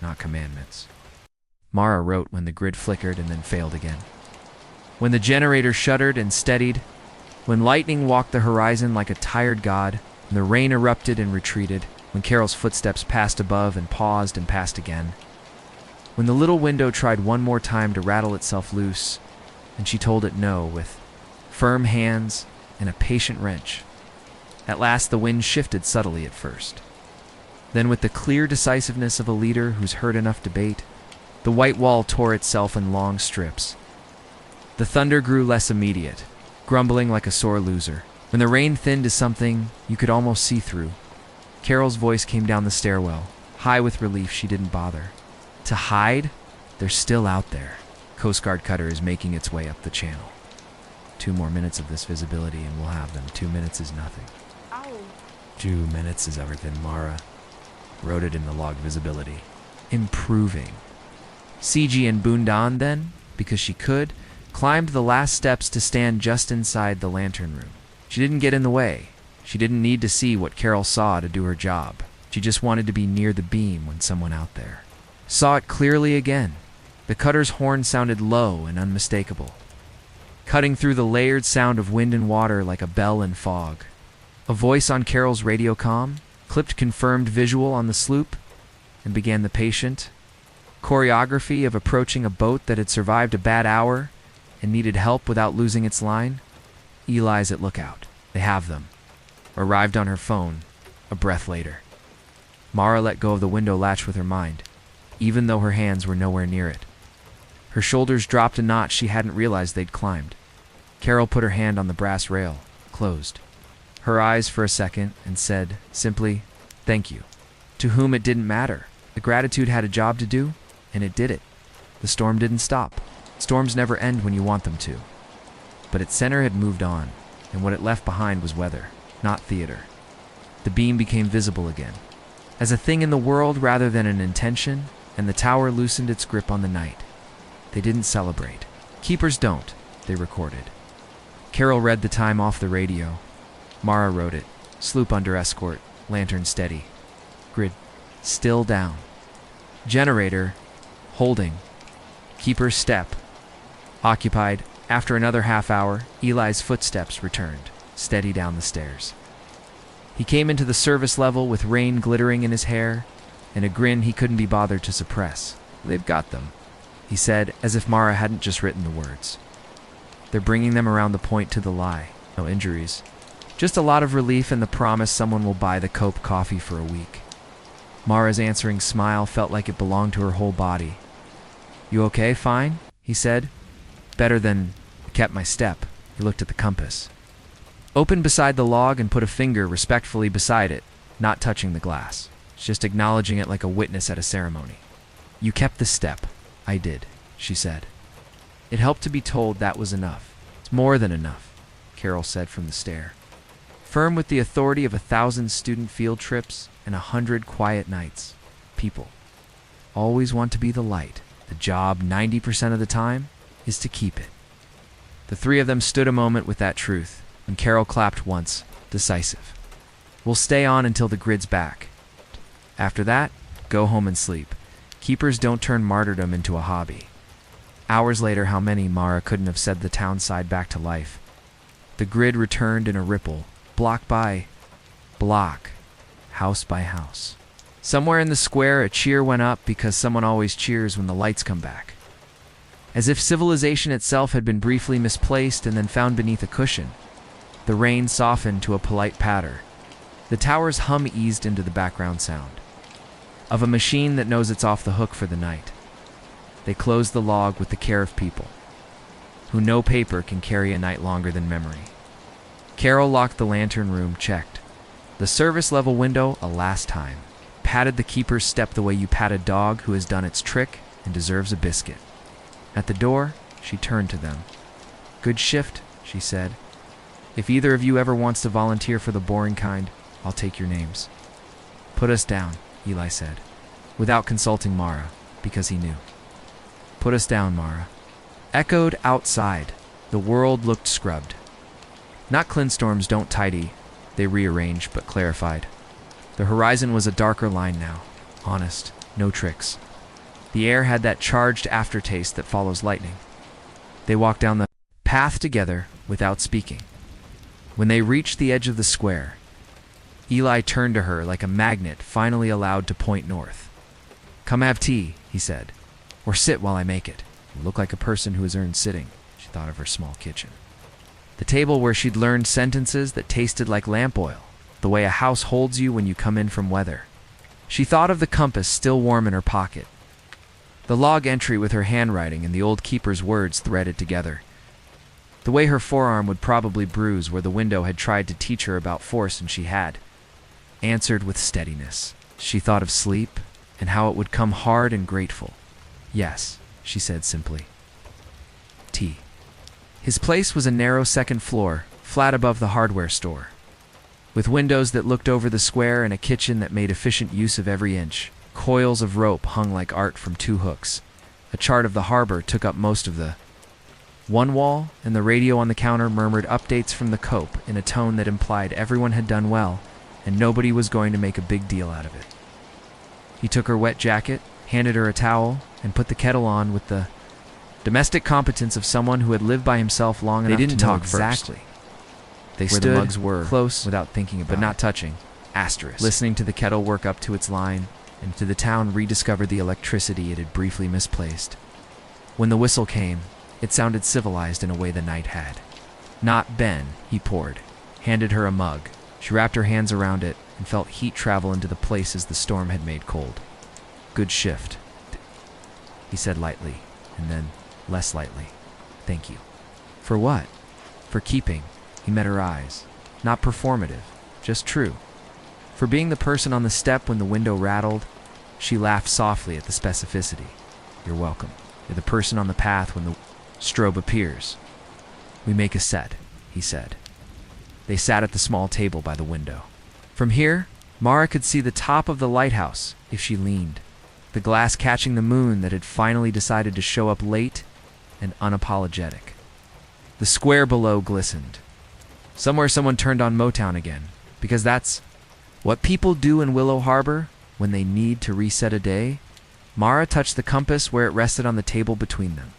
not commandments. Mara wrote when the grid flickered and then failed again. When the generator shuddered and steadied, when lightning walked the horizon like a tired god, and the rain erupted and retreated, when Carol's footsteps passed above and passed again, when the little window tried one more time to rattle itself loose, and she told it no with firm hands, and a patient wrench. At last the wind shifted subtly at first. Then, with the clear decisiveness of a leader who's heard enough debate, the white wall tore itself in long strips. The thunder grew less immediate, grumbling like a sore loser. When the rain thinned to something you could almost see through, Carol's voice came down the stairwell, high with relief she didn't bother. To hide? They're still out there. Coast Guard cutter is making its way up the channel. 2 more minutes of this visibility and we'll have them. 2 minutes is nothing. Ow. 2 minutes is everything, Mara. Wrote it in the log visibility. Improving. CG and Boondan then, because she could, climbed the last steps to stand just inside the lantern room. She didn't get in the way. She didn't need to see what Carol saw to do her job. She just wanted to be near the beam when someone out there saw it clearly again. The cutter's horn sounded low and unmistakable, cutting through the layered sound of wind and water like a bell in fog. A voice on Carol's radio comm clipped confirmed visual on the sloop and began the patient choreography of approaching a boat that had survived a bad hour and needed help without losing its line. Eli's at lookout. They have them. Arrived on her phone a breath later. Mara let go of the window latch with her mind, even though her hands were nowhere near it. Her shoulders dropped a notch she hadn't realized they'd climbed. Carol put her hand on the brass rail, closed her eyes for a second, and said, simply, "Thank you." To whom it didn't matter. The gratitude had a job to do, and it did it. The storm didn't stop. Storms never end when you want them to. But its center had moved on, and what it left behind was weather, not theater. The beam became visible again, as a thing in the world rather than an intention, and the tower loosened its grip on the night. They didn't celebrate. Keepers don't, they recorded. Carol read the time off the radio. Mara wrote it. Sloop under escort, lantern steady. Grid still down. Generator holding. Keeper's step occupied. After another half hour, Eli's footsteps returned, steady down the stairs. He came into the service level with rain glittering in his hair and a grin he couldn't be bothered to suppress. "They've got them," he said, as if Mara hadn't just written the words. "They're bringing them around the point to the lie. No injuries. Just a lot of relief and the promise someone will buy the Cope coffee for a week." Mara's answering smile felt like it belonged to her whole body. "You okay? Fine?" he said. "Better than..." Kept my step. He looked at the compass. Opened beside the log and put a finger respectfully beside it, not touching the glass, just acknowledging it like a witness at a ceremony. "You kept the step." "I did," she said. It helped to be told that was enough. "It's more than enough," Carol said from the stair. Firm with the authority of 1,000 student field trips and 100 quiet nights. People always want to be the light. The job 90% of the time is to keep it. The 3 of them stood a moment with that truth, and Carol clapped once, decisive. "We'll stay on until the grid's back. After that, go home and sleep. Keepers don't turn martyrdom into a hobby." Hours later, how many, Mara couldn't have said the town side back to life. The grid returned in a ripple, block by block, house by house. Somewhere in the square, a cheer went up because someone always cheers when the lights come back. As if civilization itself had been briefly misplaced and then found beneath a cushion. The rain softened to a polite patter. The tower's hum eased into the background sound of a machine that knows it's off the hook for the night. They closed the log with the care of people, who know paper can carry a night longer than memory. Carol locked the lantern room, checked the service level window a last time, patted the keeper's step the way you pat a dog who has done its trick and deserves a biscuit. At the door, she turned to them. "Good shift," she said. "If either of you ever wants to volunteer for the boring kind, I'll take your names." "Put us down," Eli said, without consulting Mara, because he knew. "Put us down, Mara." Echoed outside. The world looked scrubbed. Not Clinstorms don't tidy, they rearranged but clarified. The horizon was a darker line now. Honest, no tricks. The air had that charged aftertaste that follows lightning. They walked down the path together without speaking. When they reached the edge of the square, Eli turned to her like a magnet finally allowed to point north. "Come have tea," he said. "Or sit while I make it." You look like a person who has earned sitting. She thought of her small kitchen. The table where she'd learned sentences that tasted like lamp oil, the way a house holds you when you come in from weather. She thought of the compass still warm in her pocket, the log entry with her handwriting and the old keeper's words threaded together. The way her forearm would probably bruise where the window had tried to teach her about force and she had answered with steadiness. She thought of sleep and how it would come hard and grateful. Yes, she said simply. Tea. His place was a narrow second floor, flat above the hardware store, with windows that looked over the square and a kitchen that made efficient use of every inch. Coils of rope hung like art from two hooks. A chart of the harbor took up most of the one wall, and the radio on the counter murmured updates from the cope in a tone that implied everyone had done well and nobody was going to make a big deal out of it. He took her wet jacket, handed her a towel, and put the kettle on with the domestic competence of someone who had lived by himself long enough to know exactly. They stood the mugs were close without thinking about but not touching. Asterisk. Listening to the kettle work up to its line, and to the town rediscovered the electricity it had briefly misplaced. When the whistle came, it sounded civilized in a way the night had. Not Ben, he poured, handed her a mug. She wrapped her hands around it and felt heat travel into the places the storm had made cold. Good shift, he said lightly, and then less lightly. Thank you. For what? For keeping. He met her eyes. Not performative, just true. For being the person on the step when the window rattled. She laughed softly at the specificity. You're welcome. You're the person on the path when the strobe appears. We make a set, he said. They sat at the small table by the window. From here, Mara could see the top of the lighthouse if she leaned, the glass catching the moon that had finally decided to show up late and unapologetic. The square below glistened. Somewhere someone turned on Motown again, because that's what people do in Willow Harbor when they need to reset a day. Mara touched the compass where it rested on the table between them.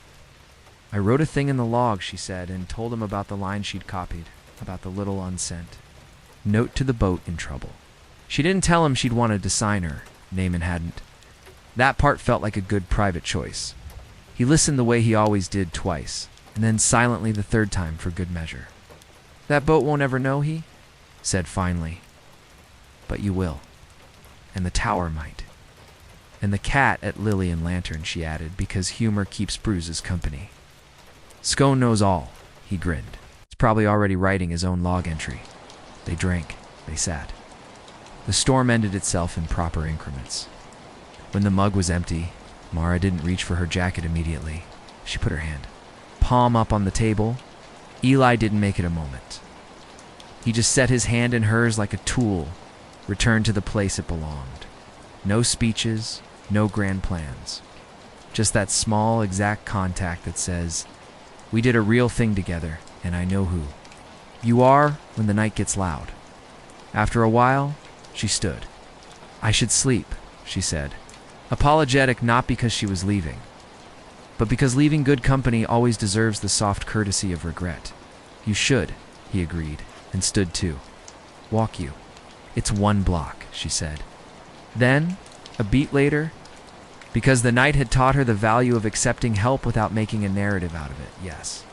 I wrote a thing in the log, she said, and told him about the line she'd copied, about the little unsent note to the boat in trouble. She didn't tell him she'd wanted to sign her. Naaman hadn't. That part felt like a good private choice. He listened the way he always did twice, and then silently the third time for good measure. That boat won't ever know, he said finally. But you will. And the tower might. And the cat at Lily and Lantern, she added, because humor keeps bruises company. Scone knows all, he grinned. He's probably already writing his own log entry. They drank. They sat. The storm ended itself in proper increments. When the mug was empty, Mara didn't reach for her jacket immediately. She put her hand, palm up on the table. Eli didn't make it a moment. He just set his hand in hers like a tool, returned to the place it belonged. No speeches, no grand plans. Just that small, exact contact that says, we did a real thing together, and I know who. You are when the night gets loud. After a while, she stood. I should sleep, she said, apologetic not because she was leaving, but because leaving good company always deserves the soft courtesy of regret. You should, he agreed, and stood too. Walk you. It's 1 block, she said. Then, a beat later, because the night had taught her the value of accepting help without making a narrative out of it, yes.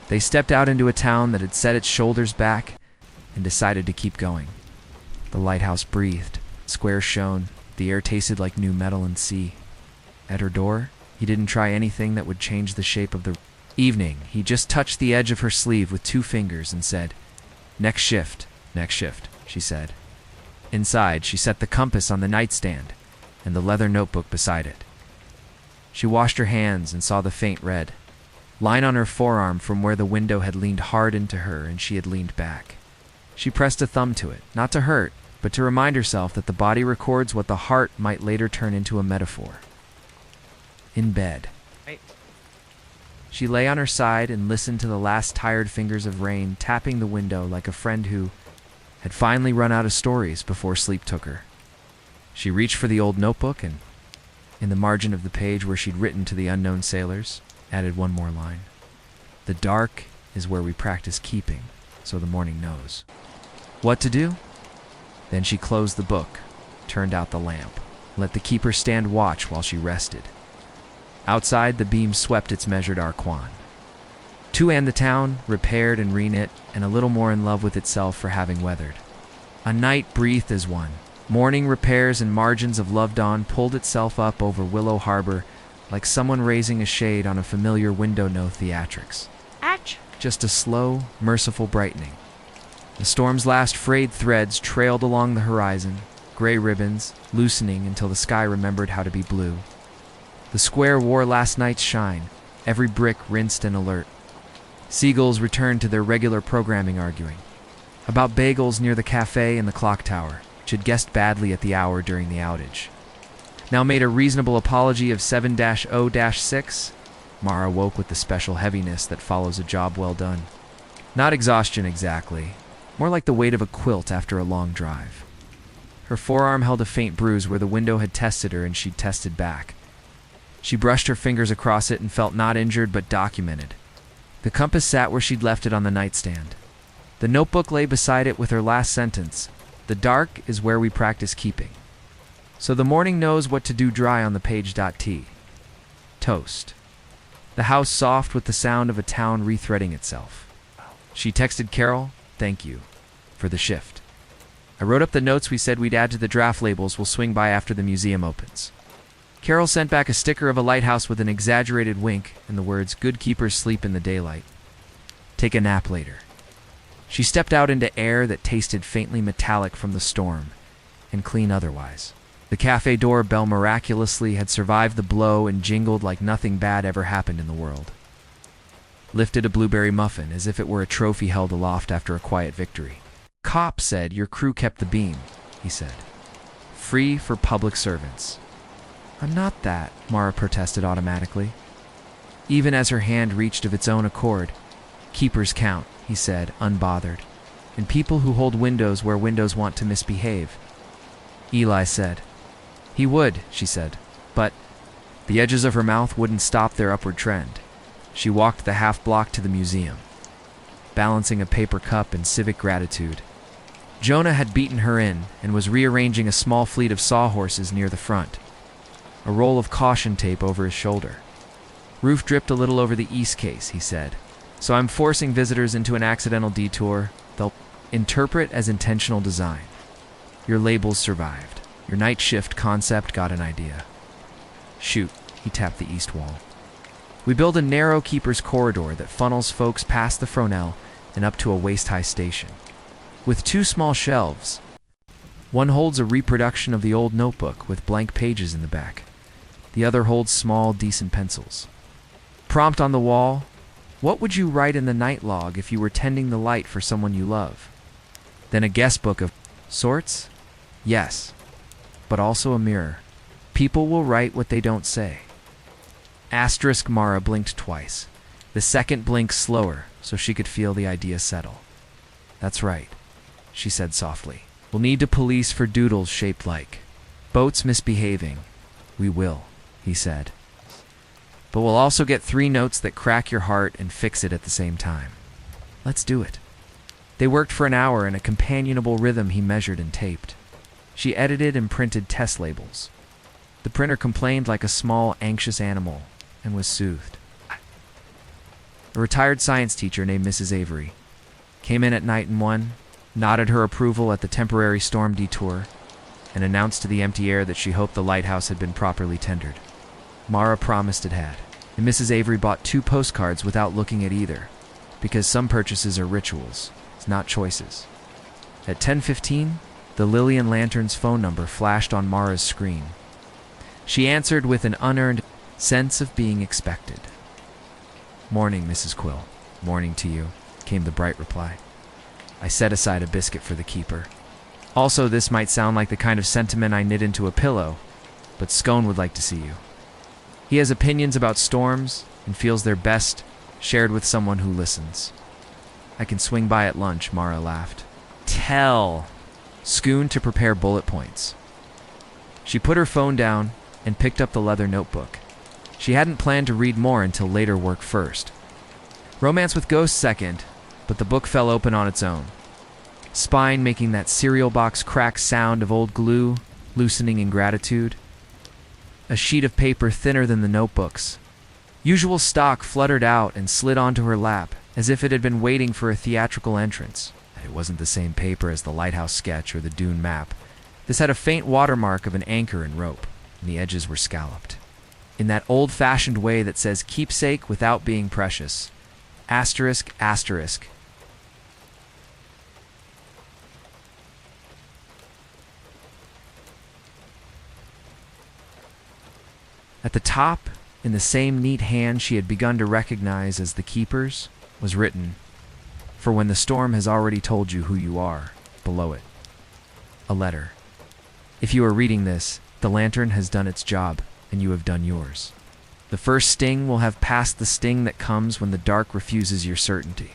They stepped out into a town that had set its shoulders back and decided to keep going. The lighthouse breathed, squares shone, the air tasted like new metal and sea. At her door, he didn't try anything that would change the shape of the evening. He just touched the edge of her sleeve with 2 fingers and said, next shift, she said. Inside, she set the compass on the nightstand and the leather notebook beside it. She washed her hands and saw the faint red line on her forearm from where the window had leaned hard into her and she had leaned back. She pressed a thumb to it, not to hurt, but to remind herself that the body records what the heart might later turn into a metaphor. In bed. She lay on her side and listened to the last tired fingers of rain tapping the window like a friend who had finally run out of stories before sleep took her. She reached for the old notebook and, in the margin of the page where she'd written to the unknown sailors, added 1 more line. The dark is where we practice keeping, so the morning knows. What to do? Then she closed the book, turned out the lamp, let the keeper stand watch while she rested. Outside, the beam swept its measured arquan. To and the town, repaired and reknit, and a little more in love with itself for having weathered. A night breathed as one. Morning repairs and margins of love dawn pulled itself up over Willow Harbor like someone raising a shade on a familiar window no theatrics. Atch! Just a slow, merciful brightening. The storm's last frayed threads trailed along the horizon, gray ribbons, loosening until the sky remembered how to be blue. The square wore last night's shine, every brick rinsed and alert. Seagulls returned to their regular programming, arguing about bagels near the cafe in the clock tower, which had guessed badly at the hour during the outage. Now made a reasonable apology of 7-0-6, Mara woke with the special heaviness that follows a job well done. Not exhaustion exactly, more like the weight of a quilt after a long drive. Her forearm held a faint bruise where the window had tested her and she'd tested back. She brushed her fingers across it and felt not injured but documented. The compass sat where she'd left it on the nightstand. The notebook lay beside it with her last sentence, "The dark is where we practice keeping." So the morning knows what to do dry on the page.t. Toast. The house soft with the sound of a town rethreading itself. She texted Carol, "Thank you for the shift. I wrote up the notes we said we'd add to the draft labels. We'll swing by after the museum opens." Carol sent back a sticker of a lighthouse with an exaggerated wink and the words, "Good keepers sleep in the daylight. Take a nap later." She stepped out into air that tasted faintly metallic from the storm, and clean otherwise. The cafe doorbell miraculously had survived the blow and jingled like nothing bad ever happened in the world. Lifted a blueberry muffin as if it were a trophy held aloft after a quiet victory. "Cop said your crew kept the beam," he said. "Free for public servants." "I'm not that," Mara protested automatically. Even as her hand reached of its own accord. "Keepers count," he said, unbothered. "And people who hold windows where windows want to misbehave." Eli said. "He would," she said, "but..." The edges of her mouth wouldn't stop their upward trend. She walked the half block to the museum, balancing a paper cup in civic gratitude. Jonah had beaten her in and was rearranging a small fleet of sawhorses near the front, a roll of caution tape over his shoulder. "Roof dripped a little over the east case," he said, "so I'm forcing visitors into an accidental detour they'll interpret as intentional design. Your labels survived. Your night shift concept got an idea." "Shoot," he tapped the east wall. "We build a narrow keeper's corridor that funnels folks past the Fronell and up to a waist-high station, with two small shelves. One holds a reproduction of the old notebook with blank pages in the back. The other holds small, decent pencils. Prompt on the wall, what would you write in the night log if you were tending the light for someone you love? Then a guest book of sorts? Yes, but also a mirror. People will write what they don't say." Asterisk Mara blinked twice. The second blink slower so she could feel the idea settle. "That's right," she said softly. "We'll need to police for doodles shaped like boats misbehaving." "We will," he said. "But we'll also get 3 notes that crack your heart and fix it at the same time." "Let's do it." They worked for an hour in a companionable rhythm he measured and taped. She edited and printed test labels. The printer complained like a small, anxious animal and was soothed. A retired science teacher named Mrs. Avery came in at night and nodded her approval at the temporary storm detour, and announced to the empty air that she hoped the lighthouse had been properly tendered. Mara promised it had, and Mrs. Avery bought 2 postcards without looking at either, because some purchases are rituals, not choices. At 10:15, the Lillian Lantern's phone number flashed on Mara's screen. She answered with an unearned sense of being expected. "Morning, Mrs. Quill." "Morning to you," came the bright reply. "I set aside a biscuit for the keeper. Also, this might sound like the kind of sentiment I knit into a pillow, but Scone would like to see you. He has opinions about storms and feels they're best shared with someone who listens." "I can swing by at lunch," Mara laughed. "Tell Scone to prepare bullet points." She put her phone down and picked up the leather notebook. She hadn't planned to read more until later work first. Romance with Ghosts second, but the book fell open on its own. Spine making that cereal box crack sound of old glue, loosening in gratitude. A sheet of paper thinner than the notebooks, Usual stock fluttered out and slid onto her lap, as if it had been waiting for a theatrical entrance. It wasn't the same paper as the lighthouse sketch or the dune map. This had a faint watermark of an anchor and rope, and the edges were scalloped. In that old-fashioned way that says keepsake without being precious. Asterisk, asterisk. At the top, in the same neat hand she had begun to recognize as the keeper's, was written, "For when the storm has already told you who you are," below it. A letter. If you are reading this, the lantern has done its job, and you have done yours. The first sting will have passed the sting that comes when the dark refuses your certainty.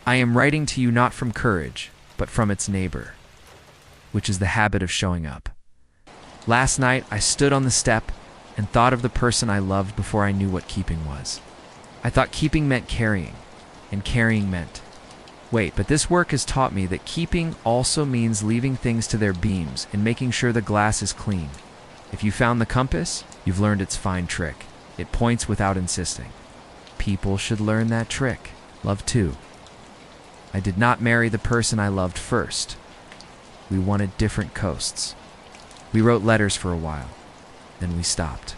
I am writing to you not from courage, but from its neighbor, which is the habit of showing up. Last night I stood on the step and thought of the person I loved before I knew what keeping was. I thought keeping meant carrying, and carrying meant... Wait, but this work has taught me that keeping also means leaving things to their beams and making sure the glass is clean. If you found the compass, you've learned its fine trick. It points without insisting. People should learn that trick. Love too. I did not marry the person I loved first. We wanted different coasts. We wrote letters for a while. Then we stopped.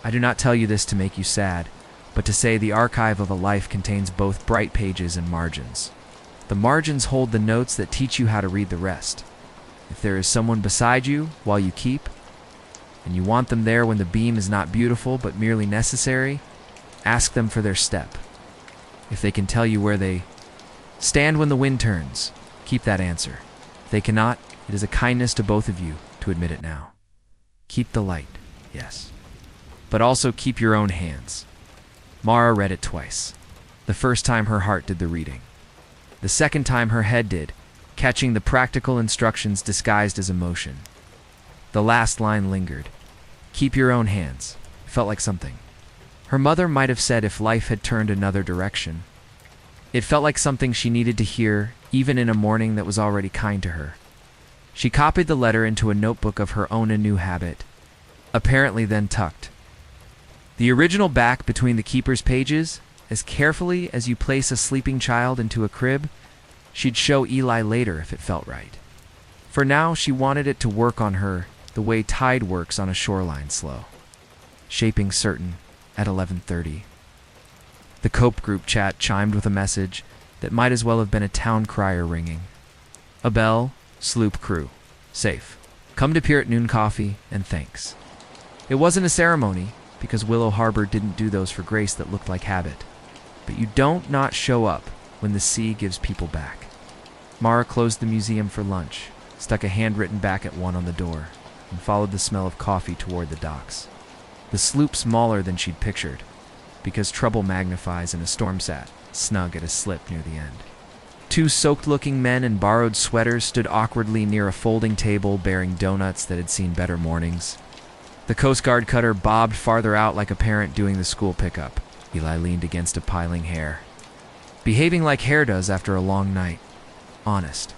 I do not tell you this to make you sad, but to say the archive of a life contains both bright pages and margins. The margins hold the notes that teach you how to read the rest. If there is someone beside you while you keep, and you want them there when the beam is not beautiful but merely necessary, ask them for their step. If they can tell you where they stand when the wind turns, keep that answer. If they cannot, it is a kindness to both of you to admit it now. Keep the light, yes. But also keep your own hands. Mara read it twice. The first time her heart did the reading. The second time her head did, catching the practical instructions disguised as emotion. The last line lingered. Keep your own hands. It felt like something her mother might have said if life had turned another direction. It felt like something she needed to hear, even in a morning that was already kind to her. She copied the letter into a notebook of her own anew habit, apparently then tucked the original back between the keeper's pages. As carefully as you place a sleeping child into a crib, she'd show Eli later if it felt right. For now, she wanted it to work on her the way tide works on a shoreline slow. Shaping certain at 11:30. The Cope group chat chimed with a message that might as well have been a town crier ringing. A bell, sloop crew, safe. Come to pier at noon coffee, and thanks. It wasn't a ceremony, because Willow Harbor didn't do those for grace that looked like habit. But you don't not show up when the sea gives people back. Mara closed the museum for lunch, stuck a handwritten back at one on the door, and followed the smell of coffee toward the docks. The sloop smaller than she'd pictured, because trouble magnifies and a storm sat, snug at a slip near the end. Two soaked-looking men in borrowed sweaters stood awkwardly near a folding table bearing donuts that had seen better mornings. The Coast Guard cutter bobbed farther out like a parent doing the school pickup. Eli leaned against a piling hair. Behaving like hair does after a long night. Honest.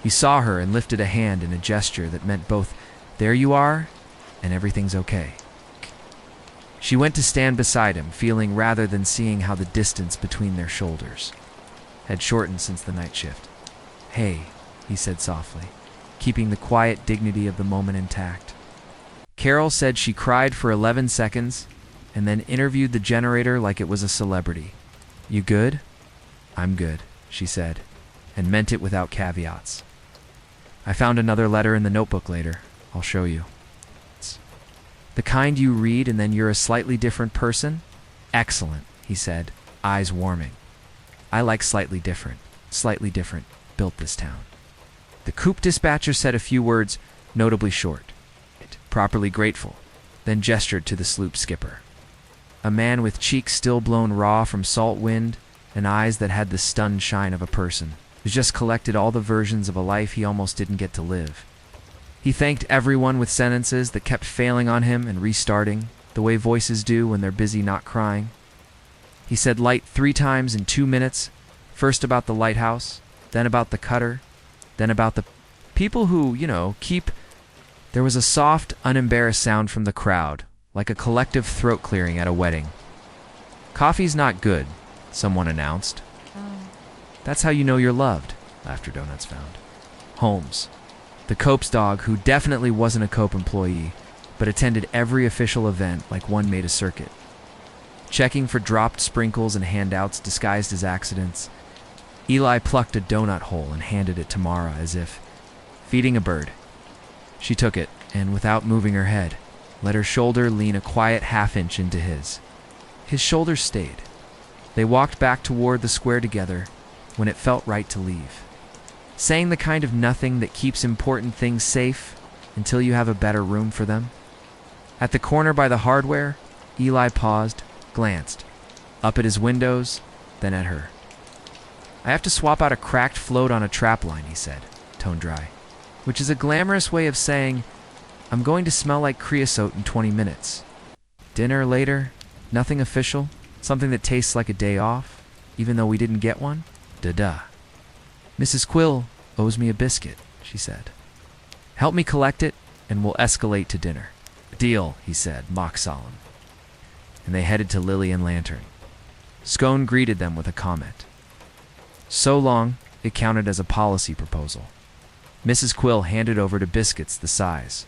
He saw her and lifted a hand in a gesture that meant both, there you are, and everything's okay. She went to stand beside him, feeling rather than seeing how the distance between their shoulders had shortened since the night shift. Hey, he said softly, keeping the quiet dignity of the moment intact. Carol said she cried for 11 seconds and then interviewed the generator like it was a celebrity. You good? I'm good, she said, and meant it without caveats. I found another letter in the notebook later. I'll show you. It's the kind you read and then you're a slightly different person? Excellent, he said, eyes warming. I like slightly different. Slightly different built this town. The coop dispatcher said a few words, notably short. Properly grateful, then gestured to the sloop skipper. A man with cheeks still blown raw from salt wind and eyes that had the stunned shine of a person who's just collected all the versions of a life he almost didn't get to live. He thanked everyone with sentences that kept failing on him and restarting, the way voices do when they're busy not crying. He said light 3 times in 2 minutes, first about the lighthouse, then about the cutter, then about the people who, keep... There was a soft, unembarrassed sound from the crowd, like a collective throat clearing at a wedding. Coffee's not good, someone announced. That's how you know you're loved, Laughter Donuts found. Holmes, the Cope's dog, who definitely wasn't a Cope employee, but attended every official event like one made a circuit. Checking for dropped sprinkles and handouts disguised as accidents, Eli plucked a donut hole and handed it to Mara as if feeding a bird. She took it, and without moving her head, let her shoulder lean a quiet half-inch into his. His shoulder stayed. They walked back toward the square together when it felt right to leave, saying the kind of nothing that keeps important things safe until you have a better room for them. At the corner by the hardware, Eli paused, glanced, up at his windows, then at her. I have to swap out a cracked float on a trap line, he said, tone dry, which is a glamorous way of saying, I'm going to smell like creosote in 20 minutes. Dinner later, nothing official, something that tastes like a day off, even though we didn't get one? Da-da. Mrs. Quill owes me a biscuit, she said. Help me collect it, and we'll escalate to dinner. Deal, he said, mock solemn. And they headed to Lily and Lantern. Scone greeted them with a comment. So long, it counted as a policy proposal. Mrs. Quill handed over to biscuits the size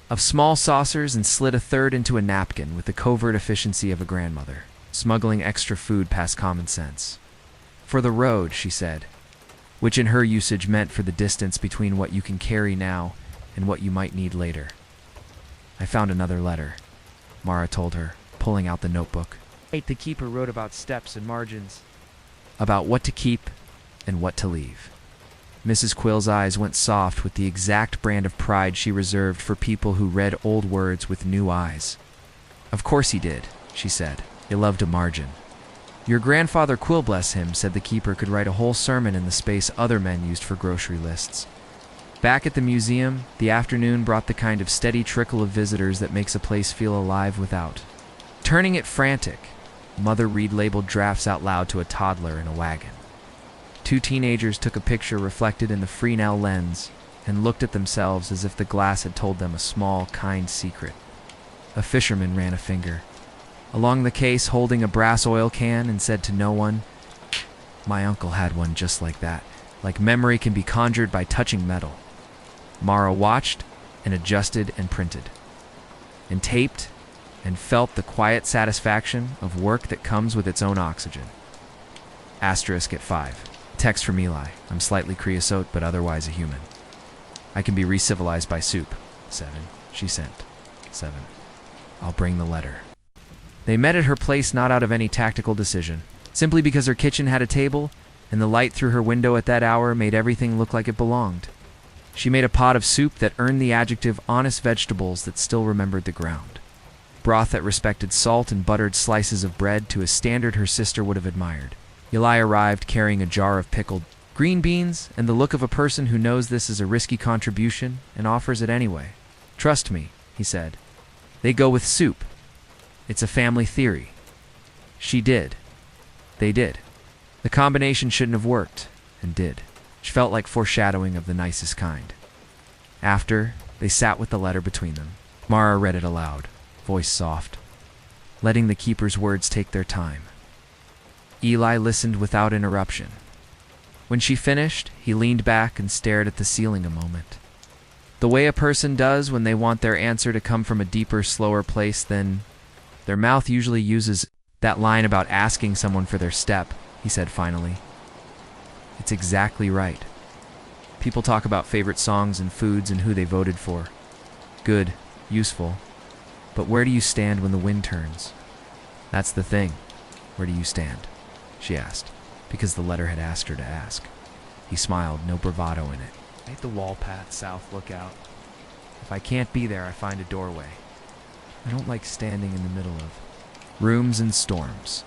of small saucers and slid a third into a napkin with the covert efficiency of a grandmother, smuggling extra food past common sense. For the road, she said, which in her usage meant for the distance between what you can carry now and what you might need later. I found another letter, Mara told her, pulling out the notebook. The keeper wrote about steps and margins, about what to keep and what to leave. Mrs. Quill's eyes went soft with the exact brand of pride she reserved for people who read old words with new eyes. Of course he did, she said. He loved a margin. Your grandfather Quill, bless him, said the keeper could write a whole sermon in the space other men used for grocery lists. Back at the museum, the afternoon brought the kind of steady trickle of visitors that makes a place feel alive without. Turning it frantic, Mother Reed labeled drafts out loud to a toddler in a wagon. Two teenagers took a picture reflected in the Fresnel lens and looked at themselves as if the glass had told them a small, kind secret. A fisherman ran a finger along the case holding a brass oil can and said to no one, My uncle had one just like that, like memory can be conjured by touching metal. Mara watched and adjusted and printed, and taped and felt the quiet satisfaction of work that comes with its own oxygen. Asterisk at 5. Text from Eli. I'm slightly creosote, but otherwise a human. I can be re-civilized by soup. 7. She sent. 7. I'll bring the letter. They met at her place not out of any tactical decision, simply because her kitchen had a table, and the light through her window at that hour made everything look like it belonged. She made a pot of soup that earned the adjective honest vegetables that still remembered the ground. Broth that respected salt and buttered slices of bread to a standard her sister would have admired. Eli arrived carrying a jar of pickled green beans and the look of a person who knows this is a risky contribution and offers it anyway. Trust me, he said. They go with soup. It's a family theory. She did. They did. The combination shouldn't have worked, and did. Which felt like foreshadowing of the nicest kind. After, they sat with the letter between them. Mara read it aloud, voice soft, letting the keeper's words take their time. Eli listened without interruption. When she finished, he leaned back and stared at the ceiling a moment. The way a person does when they want their answer to come from a deeper, slower place than their mouth usually uses. That line about asking someone for their step, he said finally. It's exactly right. People talk about favorite songs and foods and who they voted for. Good, useful. But where do you stand when the wind turns? That's the thing. Where do you stand? She asked, because the letter had asked her to ask. He smiled, no bravado in it. Make the wall path south lookout. If I can't be there, I find a doorway. I don't like standing in the middle of rooms and storms.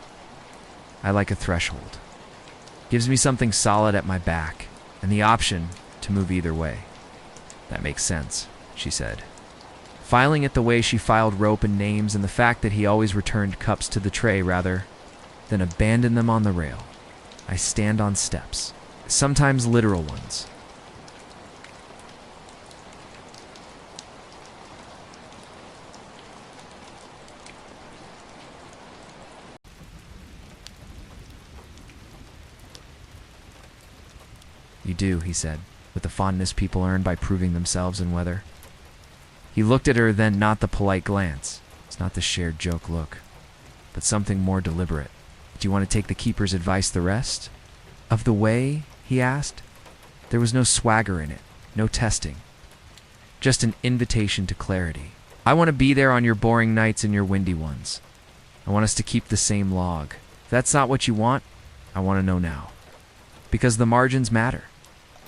I like a threshold. Gives me something solid at my back, and the option to move either way. That makes sense, she said, filing it the way she filed rope and names, and the fact that he always returned cups to the tray rather than abandon them on the rail. I stand on steps, sometimes literal ones. You do, he said, with the fondness people earn by proving themselves in weather. He looked at her, then not the polite glance. It's not the shared joke look, but something more deliberate. Do you want to take the keeper's advice the rest of the way? He asked. There was no swagger in it, no testing. Just an invitation to clarity. I want to be there on your boring nights and your windy ones. I want us to keep the same log. If that's not what you want, I want to know now. Because the margins matter.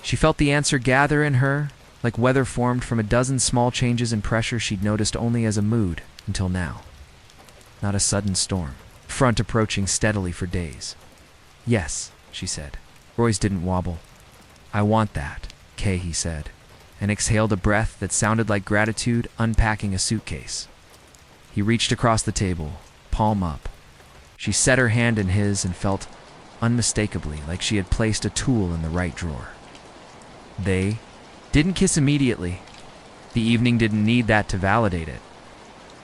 She felt the answer gather in her, like weather formed from a dozen small changes in pressure she'd noticed only as a mood until now. Not a sudden storm. Front approaching steadily for days. Yes, she said. Royce didn't wobble. I want that, Kay, he said, and exhaled a breath that sounded like gratitude unpacking a suitcase. He reached across the table, palm up. She set her hand in his and felt unmistakably like she had placed a tool in the right drawer. They didn't kiss immediately. The evening didn't need that to validate it.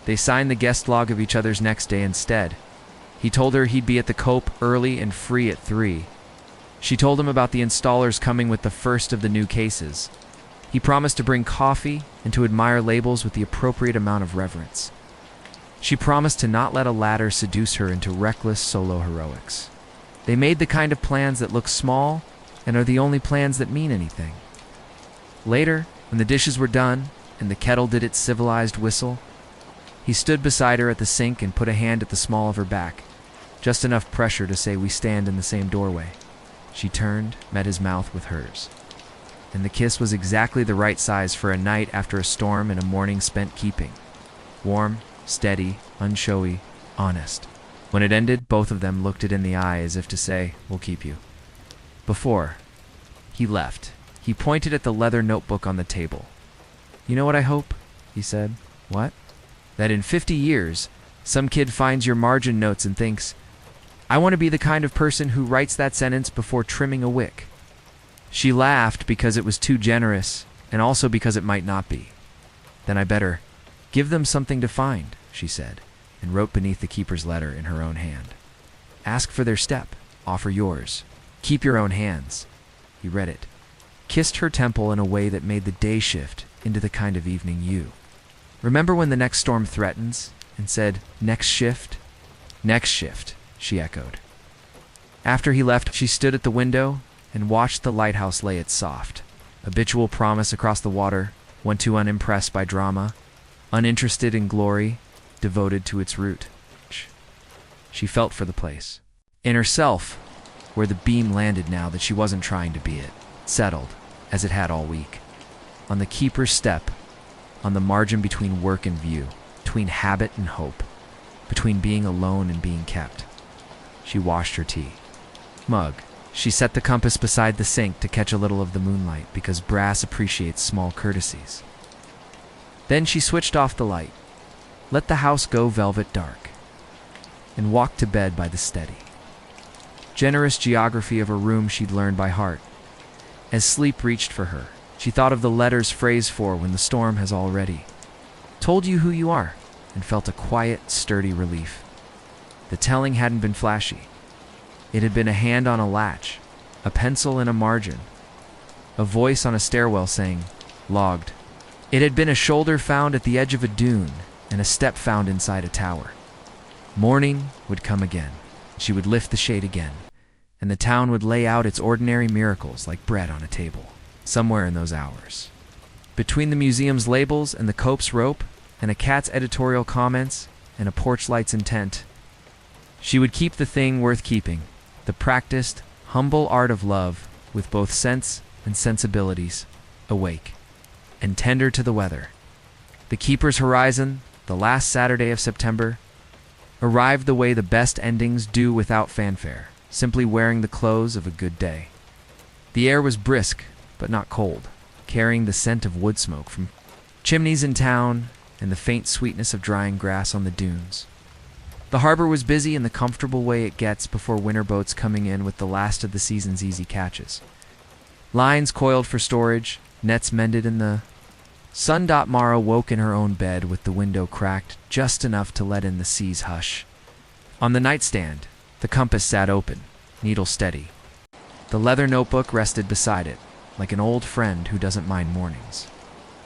They signed the guest log of each other's next day instead. He told her he'd be at the Cope early and free at 3. She told him about the installers coming with the first of the new cases. He promised to bring coffee and to admire labels with the appropriate amount of reverence. She promised to not let a ladder seduce her into reckless solo heroics. They made the kind of plans that look small and are the only plans that mean anything. Later, when the dishes were done and the kettle did its civilized whistle, he stood beside her at the sink and put a hand at the small of her back, just enough pressure to say we stand in the same doorway. She turned, met his mouth with hers. And the kiss was exactly the right size for a night after a storm and a morning spent keeping. Warm, steady, unshowy, honest. When it ended, both of them looked it in the eye as if to say, we'll keep you. Before he left, he pointed at the leather notebook on the table. You know what I hope? He said. What? That in 50 years, some kid finds your margin notes and thinks, I want to be the kind of person who writes that sentence before trimming a wick. She laughed because it was too generous, and also because it might not be. Then I better give them something to find, she said, and wrote beneath the keeper's letter in her own hand. Ask for their step, offer yours. Keep your own hands. He read it, kissed her temple in a way that made the day shift into the kind of evening you. Remember when the next storm threatens, and said, next shift? Next shift, she echoed. After he left, she stood at the window and watched the lighthouse lay its soft, habitual promise across the water, one too unimpressed by drama, uninterested in glory, devoted to its root. She felt for the place. In herself, where the beam landed now that she wasn't trying to be it, settled, as it had all week. On the keeper's step, on the margin between work and view, between habit and hope, between being alone and being kept. She washed her tea mug. She set the compass beside the sink to catch a little of the moonlight because brass appreciates small courtesies. Then she switched off the light, let the house go velvet dark, and walked to bed by the steady, generous geography of her room she'd learned by heart. As sleep reached for her, she thought of the letters phrased for when the storm has already told you who you are, and felt a quiet, sturdy relief. The telling hadn't been flashy. It had been a hand on a latch, a pencil in a margin, a voice on a stairwell saying, logged. It had been a shoulder found at the edge of a dune and a step found inside a tower. Morning would come again. She would lift the shade again, and the town would lay out its ordinary miracles like bread on a table, somewhere in those hours. Between the museum's labels and the Cope's rope, and a cat's editorial comments, and a porch light's intent, she would keep the thing worth keeping, the practiced, humble art of love with both sense and sensibilities, awake, and tender to the weather. The keeper's horizon, the last Saturday of September, arrived the way the best endings do without fanfare, simply wearing the clothes of a good day. The air was brisk, but not cold, carrying the scent of wood smoke from chimneys in town and the faint sweetness of drying grass on the dunes. The harbor was busy in the comfortable way it gets before winter boats coming in with the last of the season's easy catches. Lines coiled for storage, nets mended in the sun. Mara woke in her own bed with the window cracked just enough to let in the sea's hush. On the nightstand, the compass sat open, needle steady. The leather notebook rested beside it, like an old friend who doesn't mind mornings.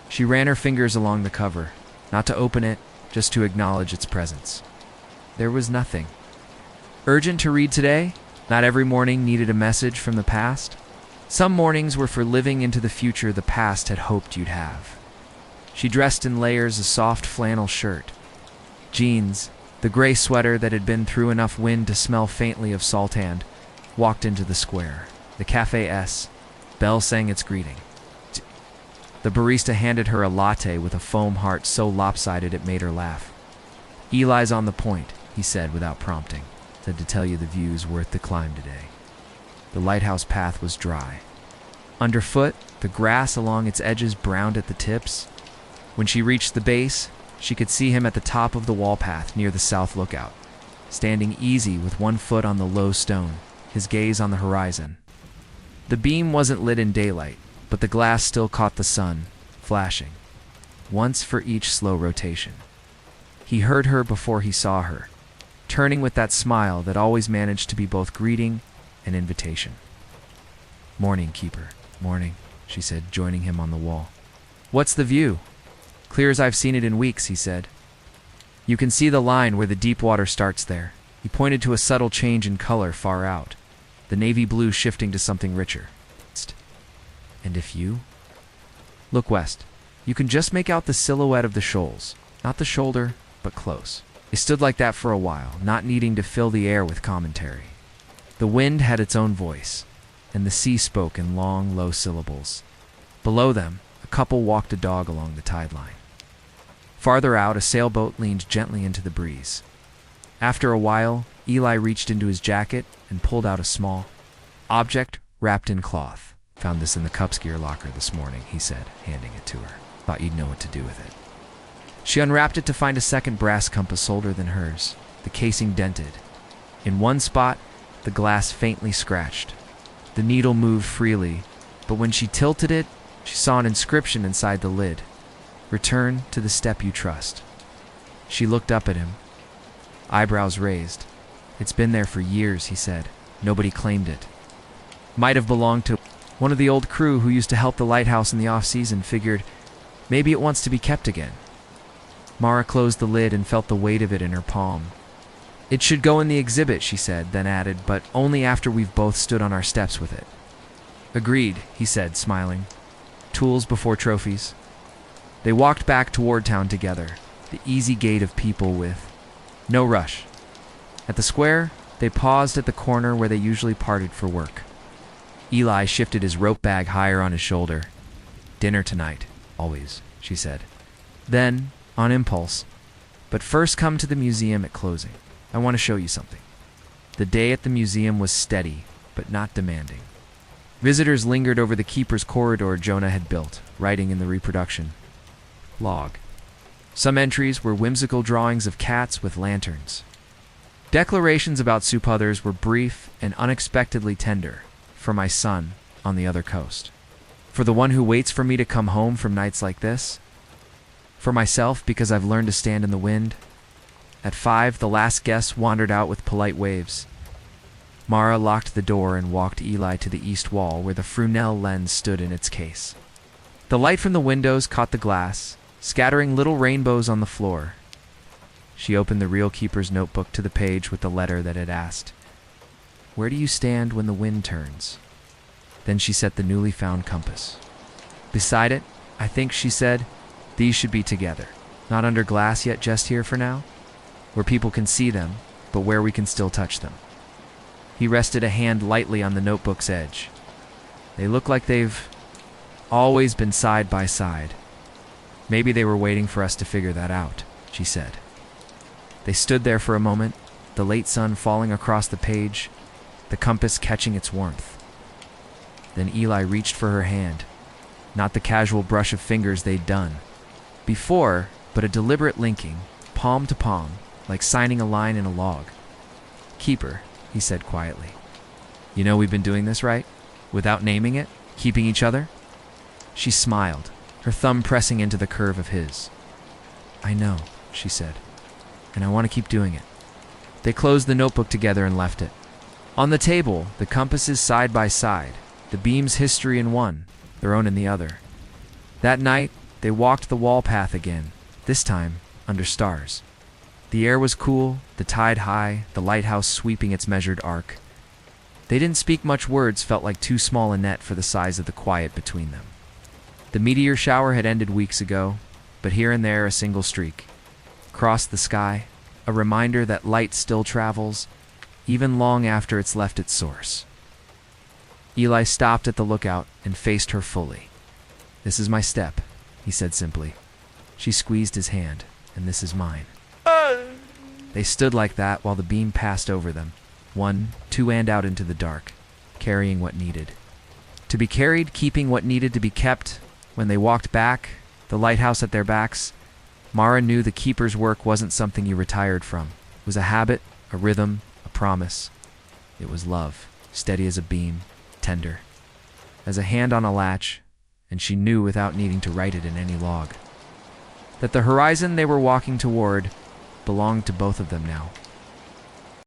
She ran her fingers along the cover, not to open it, just to acknowledge its presence. There was nothing. Urgent to read today? Not every morning needed a message from the past. Some mornings were for living into the future the past had hoped you'd have. She dressed in layers a soft flannel shirt, jeans, the gray sweater that had been through enough wind to smell faintly of saltand, walked into the square. The Café S. Bell sang its greeting. The barista handed her a latte with a foam heart so lopsided it made her laugh. "Eli's on the point," he said without prompting. "Said to tell you the view's worth the climb today." The lighthouse path was dry. Underfoot, the grass along its edges browned at the tips. When she reached the base, she could see him at the top of the wall path near the south lookout, standing easy with one foot on the low stone, his gaze on the horizon. The beam wasn't lit in daylight, but the glass still caught the sun, flashing, once for each slow rotation. He heard her before he saw her, turning with that smile that always managed to be both greeting and invitation. "Morning, keeper. Morning," she said, joining him on the wall. "What's the view?" "Clear as I've seen it in weeks," he said. "You can see the line where the deep water starts there." He pointed to a subtle change in color far out, the navy blue shifting to something richer. "And if you look west, you can just make out the silhouette of the shoals, not the shoulder, but close." They stood like that for a while, not needing to fill the air with commentary. The wind had its own voice, and the sea spoke in long, low syllables. Below them, a couple walked a dog along the tide line. Farther out, a sailboat leaned gently into the breeze. After a while, Eli reached into his jacket and pulled out a small object wrapped in cloth. "Found this in the cups gear locker this morning," he said, handing it to her. "Thought you'd know what to do with it." She unwrapped it to find a second brass compass older than hers, the casing dented. In one spot, the glass faintly scratched. The needle moved freely, but when she tilted it, she saw an inscription inside the lid. "Return to the step you trust." She looked up at him, eyebrows raised. "It's been there for years," he said. "Nobody claimed it. Might have belonged to one of the old crew who used to help the lighthouse in the off-season. Figured maybe it wants to be kept again." Mara closed the lid and felt the weight of it in her palm. "It should go in the exhibit," she said, then added, "but only after we've both stood on our steps with it." "Agreed," he said, smiling. "Tools before trophies." They walked back toward town together, the easy gait of people with no rush. At the square, they paused at the corner where they usually parted for work. Eli shifted his rope bag higher on his shoulder. "Dinner tonight, always," she said. Then, on impulse, "But first come to the museum at closing. I want to show you something." The day at the museum was steady, but not demanding. Visitors lingered over the keeper's corridor Jonah had built, writing in the reproduction log. Some entries were whimsical drawings of cats with lanterns. Declarations about soup. Others were brief and unexpectedly tender. "For my son on the other coast. For the one who waits for me to come home from nights like this. For myself, because I've learned to stand in the wind." At 5, the last guest wandered out with polite waves. Mara locked the door and walked Eli to the east wall where the Fresnel lens stood in its case. The light from the windows caught the glass, scattering little rainbows on the floor. She opened the real keeper's notebook to the page with the letter that had asked, "Where do you stand when the wind turns?" Then she set the newly found compass. Beside it, "I think," she said, "these should be together. Not under glass yet, just here for now. Where people can see them, but where we can still touch them." He rested a hand lightly on the notebook's edge. "They look like they've always been side by side. Maybe they were waiting for us to figure that out," she said. They stood there for a moment, the late sun falling across the page, the compass catching its warmth. Then Eli reached for her hand, not the casual brush of fingers they'd done before, but a deliberate linking, palm to palm, like signing a line in a log. "Keeper," he said quietly. "You know we've been doing this, right? Without naming it, keeping each other?" She smiled, her thumb pressing into the curve of his. "I know," she said, "and I want to keep doing it." They closed the notebook together and left it. On the table, the compasses side by side, the beam's history in one, their own in the other. That night, they walked the wall path again, this time under stars. The air was cool, the tide high, the lighthouse sweeping its measured arc. They didn't speak much. Words felt like too small a net for the size of the quiet between them. The meteor shower had ended weeks ago, but here and there a single streak crossed the sky, a reminder that light still travels, even long after it's left its source. Eli stopped at the lookout and faced her fully. "This is my step," he said simply. She squeezed his hand, "And this is mine." They stood like that while the beam passed over them, one, two, and out into the dark, carrying what needed to be carried, keeping what needed to be kept. When they walked back, the lighthouse at their backs, Mara knew the keeper's work wasn't something you retired from. It was a habit, a rhythm, a promise. It was love, steady as a beam, tender as a hand on a latch, and she knew without needing to write it in any log that the horizon they were walking toward belonged to both of them now.